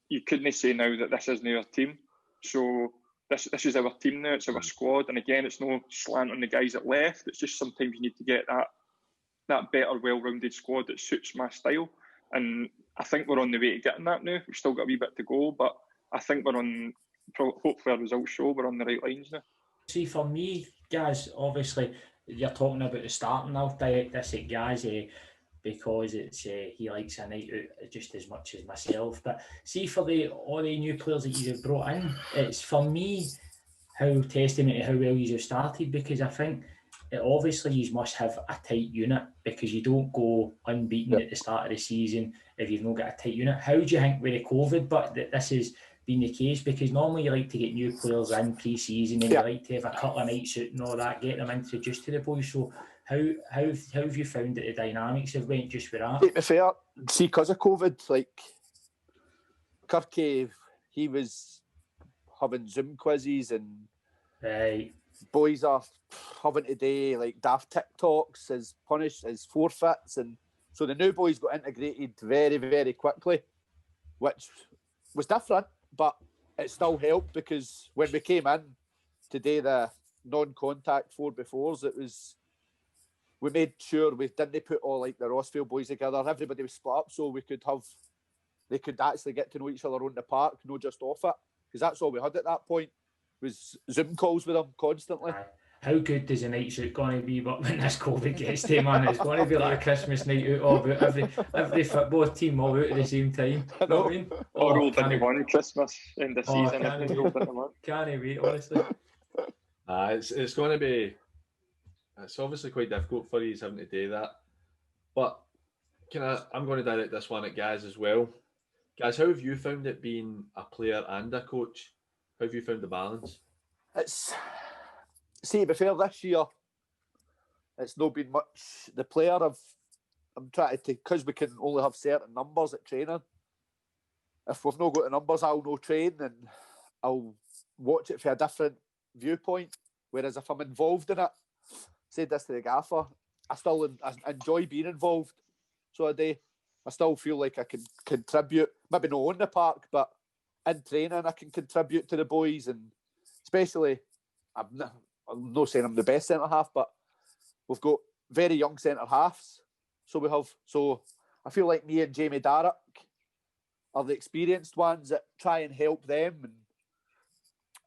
you couldn't say now that this isn't our team. So this is our team now, it's our squad. And again, it's no slant on the guys that left. It's just sometimes you need to get that better, well-rounded squad that suits my style. And I think we're on the way to getting that now. We've still got a wee bit to go, but I think we're on, hopefully our results show we're on the right lines now. See, for me, guys, obviously, you're talking about the starting. I'll direct this at guys because it's he likes a night out just as much as myself. But see, for all the new players that you've brought in, it's for me how testament to how well you have started, because I think obviously you must have a tight unit, because you don't go unbeaten at the start of the season if you've not got a tight unit. How do you think with the COVID, but this has been the case? Because normally you like to get new players in pre-season and you like to have a couple of nights out and all that, get them introduced to the boys. So how have you found that the dynamics have went just with that? To be fair, see, because of COVID, like Kirky, he was having Zoom quizzes and boys are having today like daft TikToks as forfeits, and so the new boys got integrated very, very quickly, which was different, but it still helped, because when we came in today, the non-contact 4x4s, we made sure we didn't put all like the Rossvale boys together. Everybody was split up so they could actually get to know each other on the park, not just off it, because that's all we had at that point was Zoom calls with them constantly. How good is a night out going to be? But when this COVID gets to, man, it's going to be like a Christmas night out all about every football team all out at the same time. You know what I mean? Or rolled into one Christmas in the season. Can't wait, honestly. It's going to be. It's obviously quite difficult for you having to do that. But I'm going to direct this one at guys as well. Guys, how have you found it being a player and a coach? How have you found the balance? See, to be fair, this year, it's not been much. The player, I'm trying to, because we can only have certain numbers at training. If we've not got the numbers, I'll no train and I'll watch it from a different viewpoint. Whereas if I'm involved in it, said this to the gaffer, I enjoy being involved. So I still feel like I can contribute, maybe not on the park, but in training I can contribute to the boys, and especially, I'm not saying I'm the best centre half, but we've got very young centre halves. So I feel like me and Jamie Darroch are the experienced ones that try and help them, and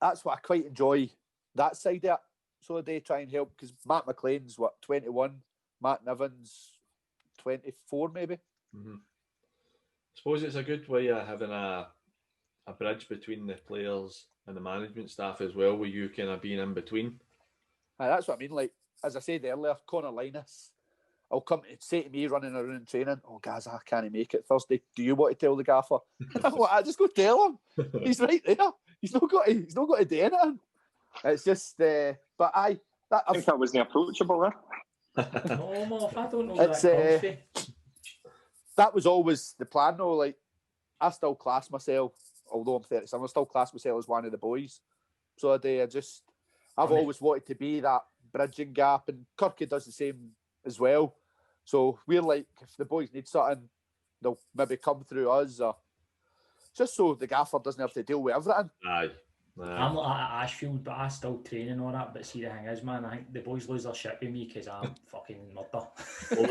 that's what I quite enjoy, that side of it. So they try and help, because Matt McLean's 21, Matt Niven's 24 maybe. Mm-hmm. I suppose it's a good way of having a bridge between the players and the management staff as well, with you kind of being in between. That's what I mean. Like, as I said earlier, Conor Linus, I'll come to say to me running around in training, "Oh, guys, I can't make it Thursday. Do you want to tell the gaffer?" I just go tell him. He's right there. He's not got to do anything. It's just, but I think that wasn't approachable there. No, Moff, I don't know where that comes from. That was always the plan, though. Like, I still class myself, although I'm 37, I still class myself as one of the boys. So I've always wanted to be that bridging gap, and Kirky does the same as well. So we're like, if the boys need something, they'll maybe come through us, or just so the gaffer doesn't have to deal with everything. Aye. I'm like at Ashfield, but I still train and all that. But see, the thing is, man, I think the boys lose their shit with me because I'm fucking murder. Well,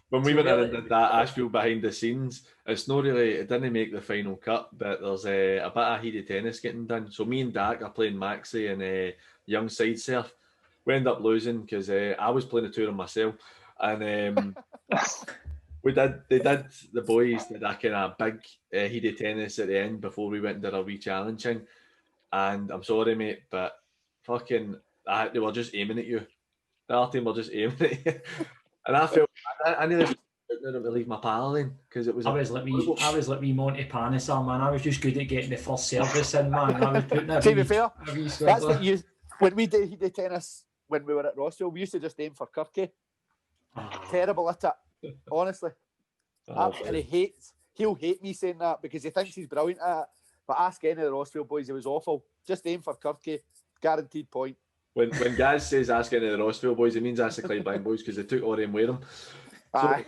when we went in and did that Ashfield behind the scenes, it didn't make the final cut, but there's a bit of heated tennis getting done. So me and Dak are playing Maxi and young side surf. We end up losing because I was playing a tour on myself, and the boys did a kind of big heated tennis at the end before we went and did a wee challenging. And I'm sorry, mate, but fucking they were just aiming at you. The other team were just aiming at you, and I felt I nearly didn't leave my pal in, because it was. I was like wee Monty Panesar, man. I was just good at getting the first service in, man. I was putting it. To be fair, that's what when we did heated tennis when we were at Rossvale, we used to just aim for Kirky. Terrible at it, honestly. And he'll hate me saying that because he thinks he's brilliant at it. But ask any of the Rossvale boys, he was awful. Just aim for Kirky, guaranteed point. When Gaz says ask any of the Rossvale boys, he means ask the Clydebank boys, because they took all them with them. So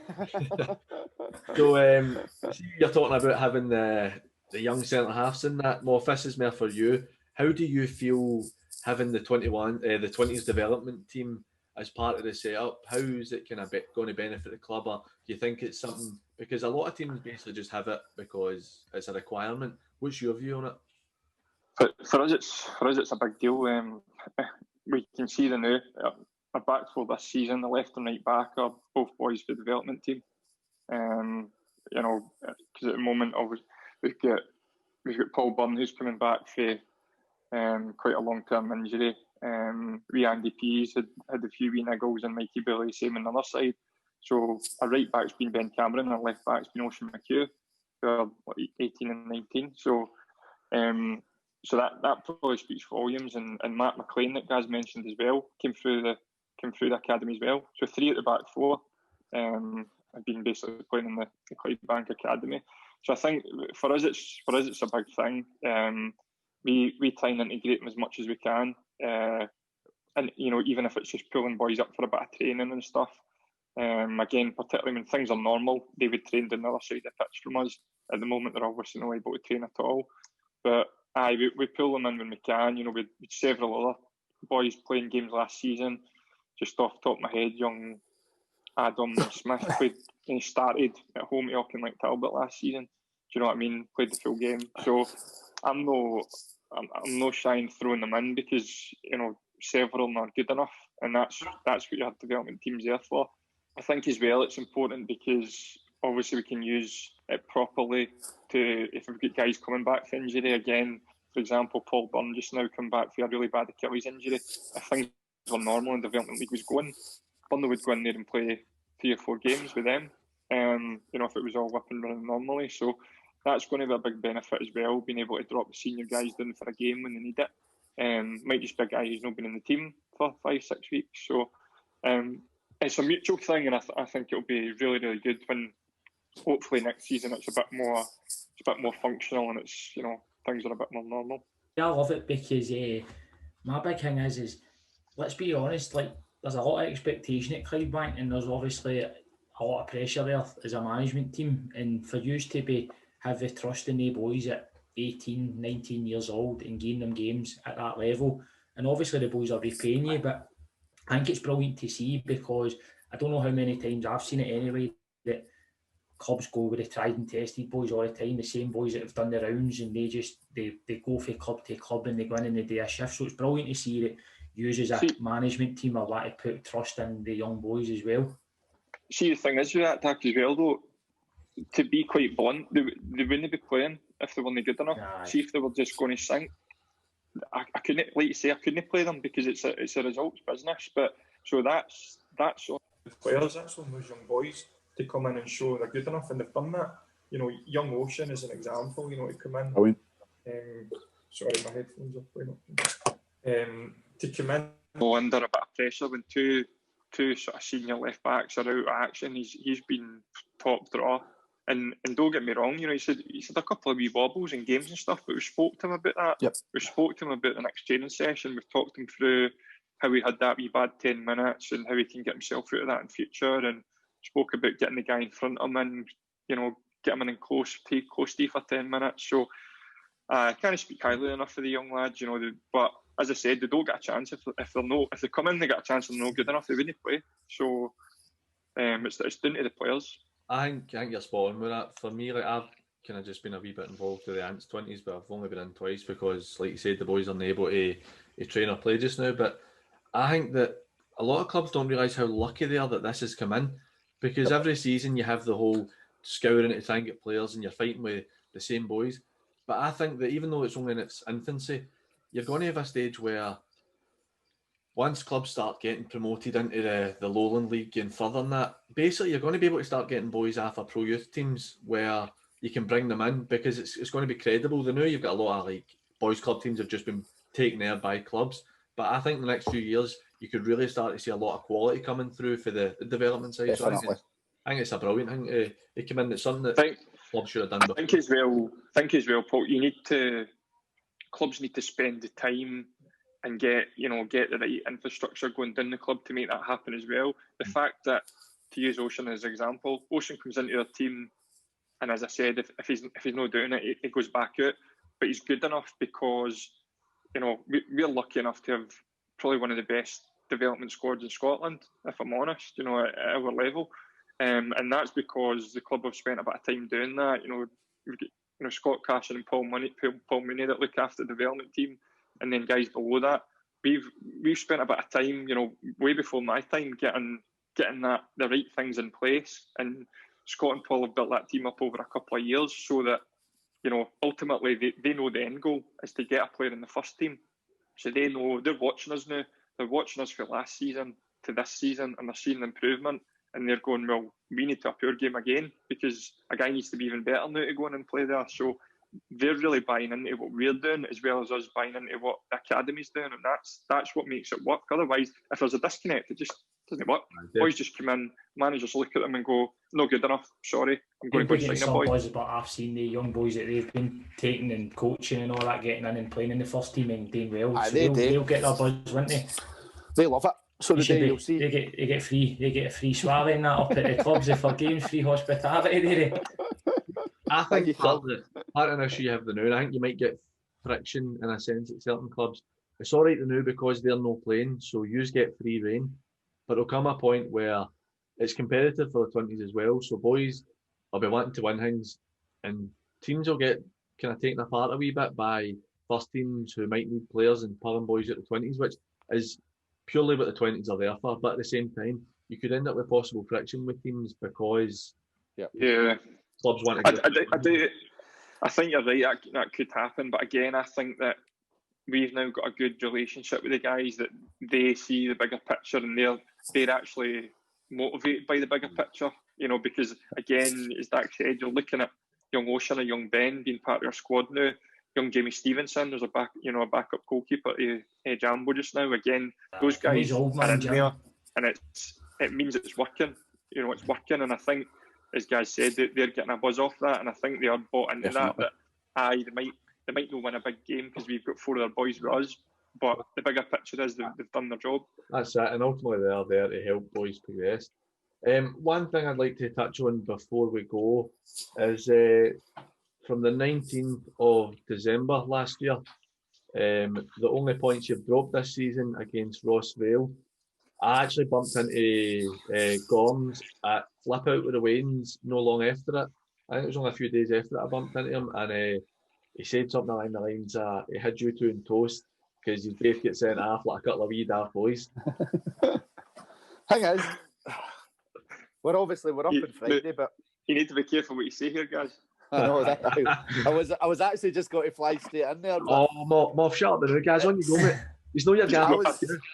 you're talking about having the young centre halves in that. Moff, this is more for you. How do you feel having the 20s development team as part of the setup? How is it kind of going to benefit the club? Or do you think it's something, because a lot of teams basically just have it because it's a requirement? What's your view on it? For us, it's a big deal. We can see the now. Our back four this season, the left and right back, are both boys for the development team. You know, because at the moment, we've got Paul Byrne, who's coming back for quite a long-term injury. We Andy Pease had a few wee niggles, and Mikey Bailey same on the other side. So our right back's been Ben Cameron, our left back's been Ocean McHugh, who are 18 and 19. So that probably speaks volumes. And Matt McLean, that Gaz mentioned as well, came through the academy as well. So 3 at the back 4 have been basically playing in the Clydebank academy. So I think for us it's a big thing. We try and integrate them as much as we can, and you know, even if it's just pulling boys up for a bit of training and stuff. Again, particularly when things are normal, David trained on the other side of the pitch from us. At the moment, they're obviously not able to train at all. But we pull them in when we can. You know, with several other boys playing games last season. Just off the top of my head, young Adam Smith he started at home to Auckland like Talbot last season. Do you know what I mean? Played the full game. So I'm no shy in throwing them in, because you know several of them are good enough, and that's what your development team's there for. I think as well it's important because obviously we can use it properly to, if we've got guys coming back from injury again. For example, Paul Byrne just now come back from a really bad Achilles injury. If things were normal and development league was going, Byrne would go in there and play 3 or 4 games with them. You know, if it was all up and running normally. So that's going to be a big benefit as well, being able to drop the senior guys down for a game when they need it. Might just be a guy who's not been in the team for 5-6 weeks. So it's a mutual thing, and I think it'll be really, really good when hopefully next season it's a bit more functional, and it's, you know, things are a bit more normal. Yeah, I love it because my big thing is let's be honest, like there's a lot of expectation at Clydebank, and there's obviously a lot of pressure there as a management team, and for you to have the trust in the boys at 18, 19 years old and gain them games at that level, and obviously the boys are repaying you, but I think it's brilliant to see, because I don't know how many times I've seen it anyway, that clubs go with the tried and tested boys all the time, the same boys that have done the rounds, and they go from club to club and they go in and they do a shift. So it's brilliant to see that you as a management team are wanting to put trust in the young boys as well. See, the thing is with that, Tack, as well, though, to be quite blunt, they wouldn't be playing if they weren't good enough. Aye. See, if they were just going to sink, I couldn't, like you say, I couldn't play them because it's a results business. But so that's on the players, that's on those young boys to come in and show they're good enough, and they've done that. You know, young Ocean is an example. You know, to come in. Sorry, my headphones are playing up. To come in under a bit of pressure when two sort of senior left backs are out of action. He's been top draw, and don't get me wrong, you know, he said a couple of wee wobbles in games and stuff, but we spoke to him about that. Yep. We spoke to him about the next training session. We've talked him through how he had that wee bad 10 minutes and how he can get himself out of that in future, and spoke about getting the guy in front of him and, you know, get him in close to you for 10 minutes. So I can't speak highly enough for the young lads, you know, but as I said, they don't get a chance if they come in, they get a chance and they're not good enough, they wouldn't play. So it's down to the players. I think you're spot on with that. For me, like, I've kind of just been a wee bit involved with the Ants 20s, but I've only been in twice because, like you said, the boys aren't able to train or play just now. But I think that a lot of clubs don't realise how lucky they are that this has come in, because every season you have the whole scouring to try and get players and you're fighting with the same boys. But I think that even though it's only in its infancy, you're going to have a stage where once clubs start getting promoted into the Lowland League and further than that, basically you're going to be able to start getting boys off of pro youth teams where you can bring them in, because it's going to be credible. They know you've got a lot of like boys club teams have just been taken there by clubs, but I think in the next few years you could really start to see a lot of quality coming through for the development side. Definitely. So I think it's a brilliant thing to come in. It's something that clubs should have done before. I think as well, Paul, clubs need to spend the time and get the right infrastructure going down the club to make that happen as well. The fact that, to use Ocean as an example, Ocean comes into their team, and as I said, if he's not doing it, he goes back out. But he's good enough because, you know, we're lucky enough to have probably one of the best development squads in Scotland, if I'm honest, you know, at our level. And that's because the club have spent a bit of time doing that. You know, we've got, you know, Scott Cashin and Paul Mooney that look after the development team, and then guys below that. We've spent a bit of time, you know, way before my time, getting the right things in place. And Scott and Paul have built that team up over a couple of years so that, you know, ultimately they know the end goal is to get a player in the first team. So they know, they're watching us now. They're watching us from last season to this season, and they're seeing the improvement. And they're going, well, we need to up our game again because a guy needs to be even better now to go in and play there. So they're really buying into what we're doing as well as us buying into what the academy's doing, and that's what makes it work. Otherwise, if there's a disconnect, it just doesn't work. Boys just come in, managers look at them and go, no good enough, sorry, I'm going to go sign a boy. Boys, but I've seen the young boys that they've been taking and coaching and all that, getting in and playing in the first team and doing well. So they'll get their buzz, won't they? They love it. So you'll see. They get a free swab in that up at the clubs for games, free hospitality there. I think part of the issue you have the now, I think you might get friction in a sense at certain clubs. It's all right the now because they're not playing, so you get free reign. But there'll come a point where it's competitive for the 20s as well. So boys will be wanting to win things, and teams will get kind of taken apart a wee bit by first teams who might need players and pulling boys at the 20s, which is purely what the 20s are there for. But at the same time, you could end up with possible friction with teams because clubs want to I think you're right, that could happen. But again, I think that we've now got a good relationship with the guys, that they see the bigger picture and they're actually motivated by the bigger picture, you know, because again, as Dak said, you're looking at young Ocean and young Ben being part of your squad now. Young Jamie Stevenson, there's a backup goalkeeper to Jambo just now. Again, those guys are in there, and it means it's working. You know, it's working, and I think, as guys said, they're getting a buzz off that, and I think they are bought into Definitely. that. They might not win a big game because we've got 4 of their boys with us, but the bigger picture is they've done their job. That's it, and ultimately they're there to help boys progress. One thing I'd like to touch on before we go is from the 19th of December last year, the only points you've dropped this season against Rossvale. I actually bumped into Gorms at Flip Out with the Wains no long after it. I think it was only a few days after it I bumped into him, and he said something along the lines he had you two in toast because you both get sent off like a couple of wee daft boys. Thing is, we're up on Friday, but you need to be careful what you say here, guys. I know that. I was actually just going to fly straight in there. But Moff, shut up the guys. On you go, mate. He's not your guy.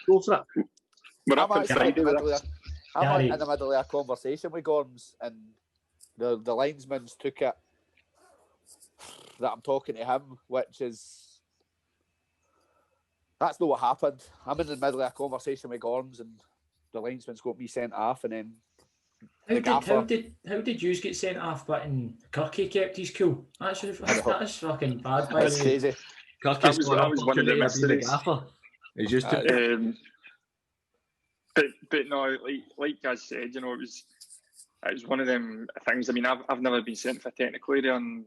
Go for it. I'm actually in the middle of a conversation with Gorms, and the linesman took it that I'm talking to him, which is that's not what happened. I'm in the middle of a conversation with Gorms, and the linesman's got me sent off, and then how did you get sent off? But Kirky kept his cool. That's fucking bad. That's crazy. Kirky's that was one of the mysteries. He's just but no, like guys said, you know, it was one of them things. I mean, I've never been sent for a technical area in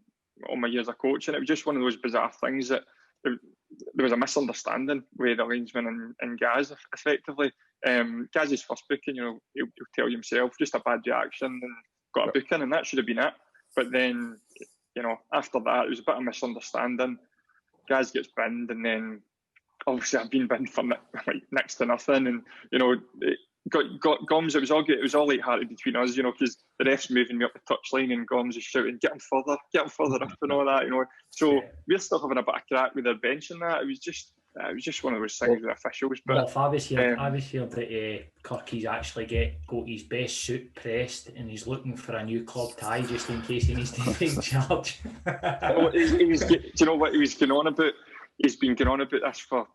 all my years of coaching. It was just one of those bizarre things that there was a misunderstanding with the linesman and Gaz, effectively. Gaz's first booking, you know, he'll tell you himself, just a bad reaction and got a booking, and that should have been it. But then, you know, after that, it was a bit of misunderstanding. Gaz gets binned, and then obviously I've been binned for like next to nothing, and you know, got Goms. It was all light-hearted between us, you know, because the ref's moving me up the touchline, and Goms is shouting, "Get him further up," and all that, you know. So we're still having a bit of crack with their bench and that. It was just one of those things with officials. But well, I was here that Kirky's actually got his best suit pressed, and he's looking for a new club tie just in case he needs to take charge. Do you know what he was going on about? He's been going on about this for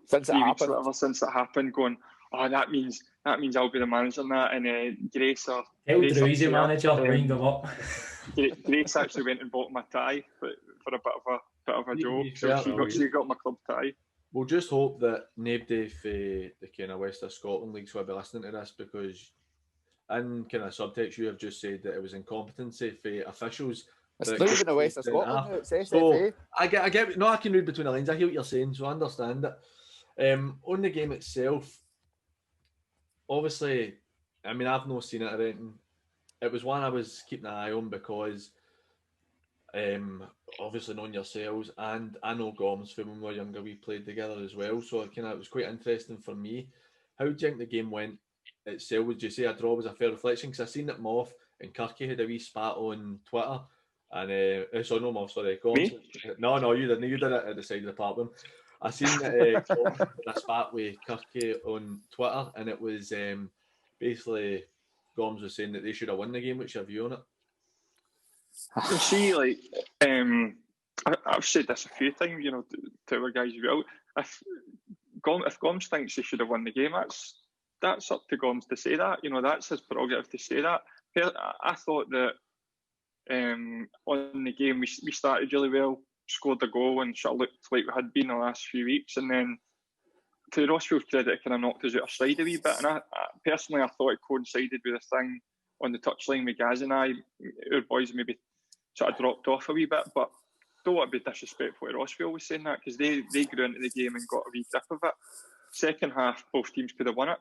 since 3 it weeks, happened. whatever, since it happened, going, oh, that means I'll be the manager and that, and Grace Drew's the manager, wind him up. Grace actually went and bought my tie for a bit of a joke. So she got my club tie. We'll just hope that nobody for the kind of West of Scotland leagues will be listening to this, because in kind of subtext you have just said that it was incompetency for officials. It's not even the West of Scotland, it's SFA. So I get. No, I can read between the lines. I hear what you're saying, so I understand it. On the game itself, obviously, I mean, I've not seen it or anything. It was one I was keeping an eye on because, obviously knowing yourselves, and I know Goms from when we were younger, we played together as well. So it was quite interesting for me. How do you think the game went itself? Would you say a draw was a fair reflection? Because I seen that Moff and Kirky had a wee spat on Twitter. And Goms. No, you didn't. You did it at the side of the platform. I seen that Goms had a spat with Kirky on Twitter, and it was basically Goms was saying that they should have won the game. What's your view on it? You see, like, I've said this a few times, you know, to our guys as well. If Goms thinks he should have won the game, that's up to Goms to say that. You know, that's his prerogative to say that. I thought that on the game we started really well, scored a goal, and sort of looked like we had been the last few weeks, and then to Rossvale's credit, it kind of knocked us out of stride a wee bit. And I personally thought it coincided with the thing on the touchline with Gaz and I. Our boys maybe sort of dropped off a wee bit, but don't want to be disrespectful to Rossvale with saying that, because they grew into the game and got a wee grip of it. Second half, both teams could have won it.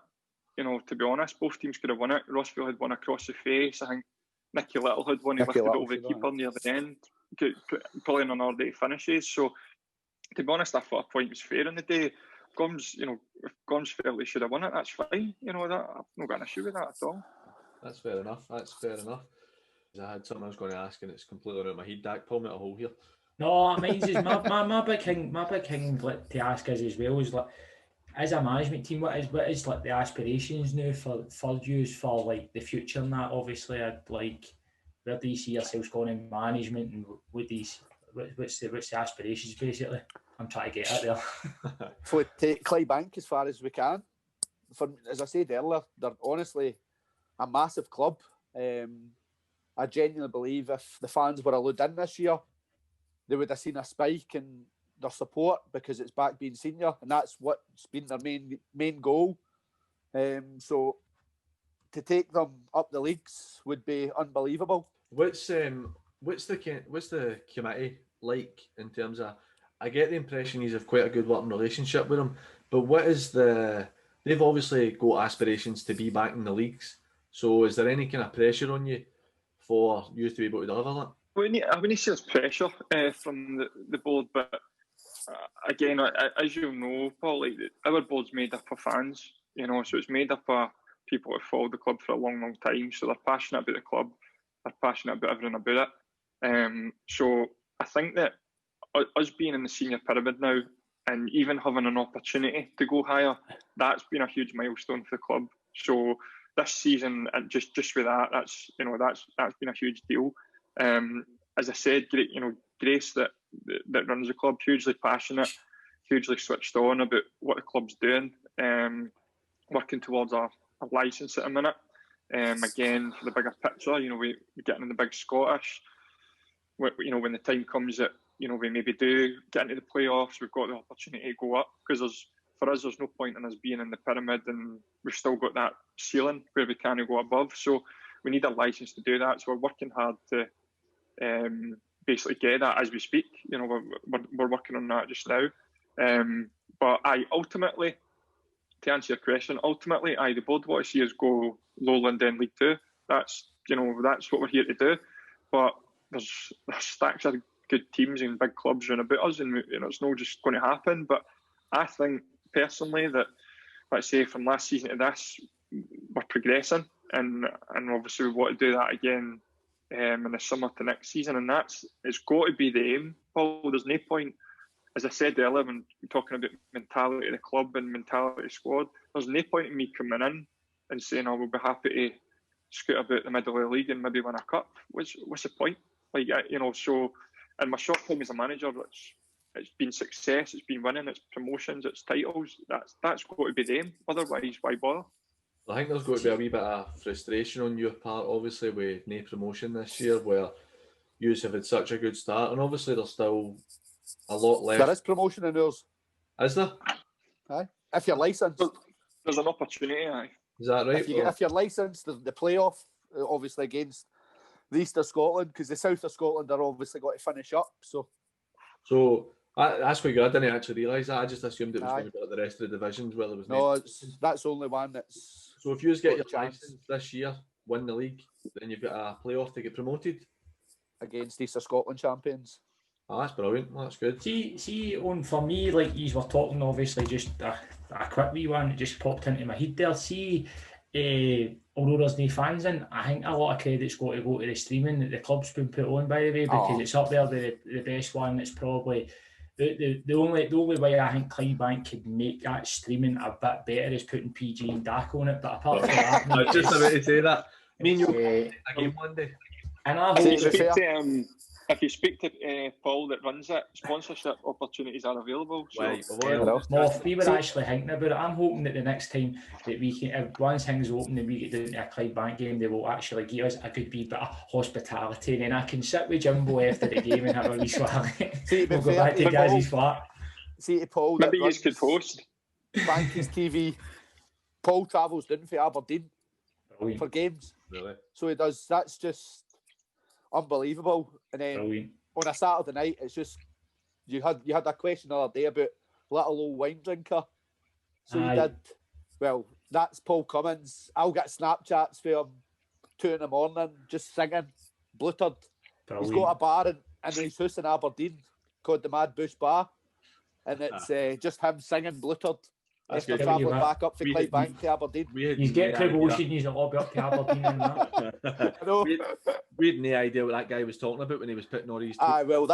You know, to be honest, both teams could have won it. Rossvale had one across the face. I think Nicky Little had one. He lifted it over the keeper near the end, probably in an order to finishes. So, to be honest, I thought a point was fair in the day. Goms, you know, if Goms felt they should have won it, that's fine. You know, that I've not got an issue with that at all. That's fair enough. I had something I was going to ask, and it's completely out of my head. Dak, pull me out a hole here. No, mine's is my big thing like, to ask us as well is, like, as a management team, what is like the aspirations now for you for like the future and that? Obviously, I'd like, where do you see yourselves going in management, and what's the aspirations basically? I'm trying to get at there. So we take Clydebank as far as we can. as I said earlier, they're honestly a massive club. I genuinely believe if the fans were allowed in this year, they would have seen a spike in their support because it's back being senior, and that's what's been their main goal. So to take them up the leagues would be unbelievable. What's the committee like in terms of? I get the impression you have quite a good working relationship with them, but what is they've obviously got aspirations to be back in the leagues. So is there any kind of pressure on you for you to be able to deliver that? I wouldn't say there's pressure from the board, but again, as you know, Paul, like, our board's made up of fans, so it's made up of people who followed the club for a long, long time. So they're passionate about the club, they're passionate about everything about it. So I think that us being in the senior pyramid now, and even having an opportunity to go higher, that's been a huge milestone for the club. So this season, and just with that, that's been a huge deal. As I said, Grace that runs the club, hugely passionate, hugely switched on about what the club's doing, working towards our licence at a minute. Again, for the bigger picture, we're getting in the big Scottish. When the time comes that we maybe do get into the playoffs, we've got the opportunity to go up, because for us there's no point in us being in the pyramid and we've still got that ceiling where we can't go above. So we need a licence to do that. So we're working hard to basically get that as we speak. We're working on that just now. But ultimately, to answer your question, the board want to see us go lowland in League Two. That's what we're here to do. But there's stacks of good teams and big clubs around about us, and it's not just going to happen. But I think personally that, let's say, from last season to this, we're progressing, and obviously we want to do that again in the summer to next season, and it's got to be the aim, Paul. There's no point, as I said earlier, when talking about mentality of the club and mentality of the squad, there's no point in me coming in and saying, we'll be happy to scoot about the middle of the league and maybe win a cup. What's the point? So in my short time as a manager, it's been success, it's been winning, it's promotions, it's titles. That's got to be the aim. Otherwise, why bother? I think there's got to be a wee bit of frustration on your part, obviously, with no promotion this year, where you have had such a good start, and obviously there's still a lot left. There is promotion in yours. Is there? Aye. If you're licensed. There's an opportunity, aye. Is that right? If you're licensed, the playoff, obviously against the East of Scotland, because the South of Scotland are obviously got to finish up. So that's quite good. I didn't actually realise that. I just assumed it was going to be like the rest of the divisions where there was no. That's only one that's. So if you get your licence this year, win the league, then you've got a playoff to get promoted against East of Scotland champions. Oh, that's brilliant. That's good. See, for me, like you were talking, obviously, just a quick wee one that just popped into my head there. See, although there's no fans in, I think a lot of credit's got to go to the streaming that the club's been put on, by the way, because it's up there, the best one. It's probably the only way I think Clydebank could make that streaming a bit better is putting PG and DAC on it. But apart from that, I was just about to say that. Me and you again one day. And I hope if you speak to Paul that runs it, sponsorship opportunities are available. So. Right, we were actually thinking about it. I'm hoping that the next time that we can, if once things open and we get down to a Clydebank game, they will actually give us a good wee bit of hospitality, and then I can sit with Jimbo after the game and have a wee swag. We'll go back to Gazzy's flat. See to Paul. Maybe you could host Banky's TV. Paul travels down for Aberdeen for games. Really? So he does. That's just unbelievable. And then on a Saturday night, it's just you had a question the other day about little old wine drinker. So you did. Well, that's Paul Cummins. I'll get Snapchats for him 2 a.m, just singing, bluttered. He's got a bar in his house in Aberdeen called the Mad Bush Bar, and it's just him singing bluttered. After travelling back up for Clydebank to Aberdeen. You get promotion, he's a lobby up to Aberdeen and that. I know. We had no idea what that guy was talking about when he was putting all these. Well,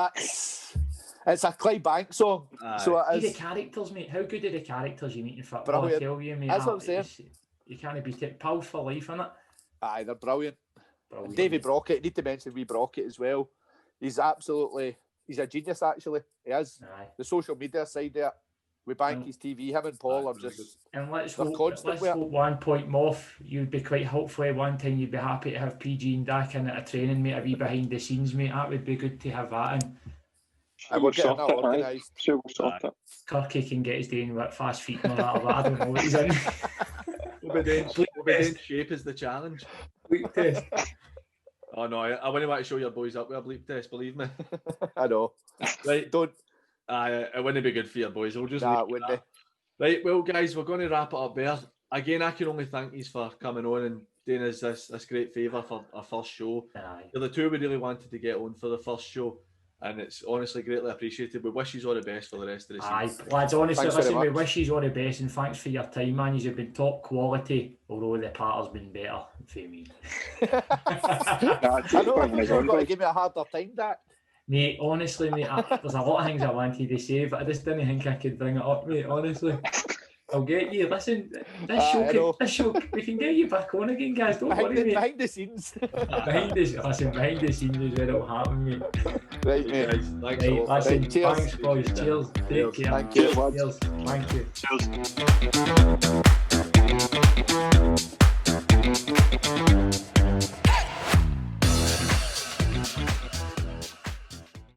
it's a Clydebank song. So it is. The characters, mate. How good are the characters you meet in football? Brilliant. I tell you, mate. That's what I'm saying. You can't beat it. Pals for life, innit? Aye, they're brilliant. Davy Brockett, need to mention wee Brockett as well. He's a genius, actually. He is. The social media side there, with Banky's TV, him and Paul are just... And let's they're hope constant with it. 1 point Moff, you'd be quite hopefully one time you'd be happy to have PG and Dak in at a training, mate, a wee behind the scenes, mate. That would be good to have that in. We're getting that organised. Sure, we'll sort it. Kirky can get his day in with fast feet and all that, but I don't know what he's in. We'll be doing shape is the challenge. Bleep test. Oh no, I wouldn't want to show your boys up with a bleep test, believe me. I know. Right, Don't. it wouldn't be good for your boys. We'll just Nah, leave it it wouldn't at that. Right, well, guys, we're going to wrap it up there. Again, I can only thank you for coming on and doing us this great favour for our first show. Aye. You're the two we really wanted to get on for the first show, and it's honestly greatly appreciated. We wish you all the best for the rest of the season. Aye, lads, honestly, Thanks listen, very we wish you all the best and thanks for your time, man. You've been top quality, although the parter's been better for me. I know you're going to give me a harder time, Dak. Mate, honestly, mate, there's a lot of things I wanted to say, but I just didn't think I could bring it up, mate, honestly. I'll get you. Listen, this show, we can get you back on again, guys. Don't worry, mate. Behind the scenes. behind the scenes is where it'll happen, mate. Right, mate. Guys, thanks Right, a lot. listen, Cheers. thanks, boys. Cheers. Take care. Thank you. Cheers. Thank you. Cheers.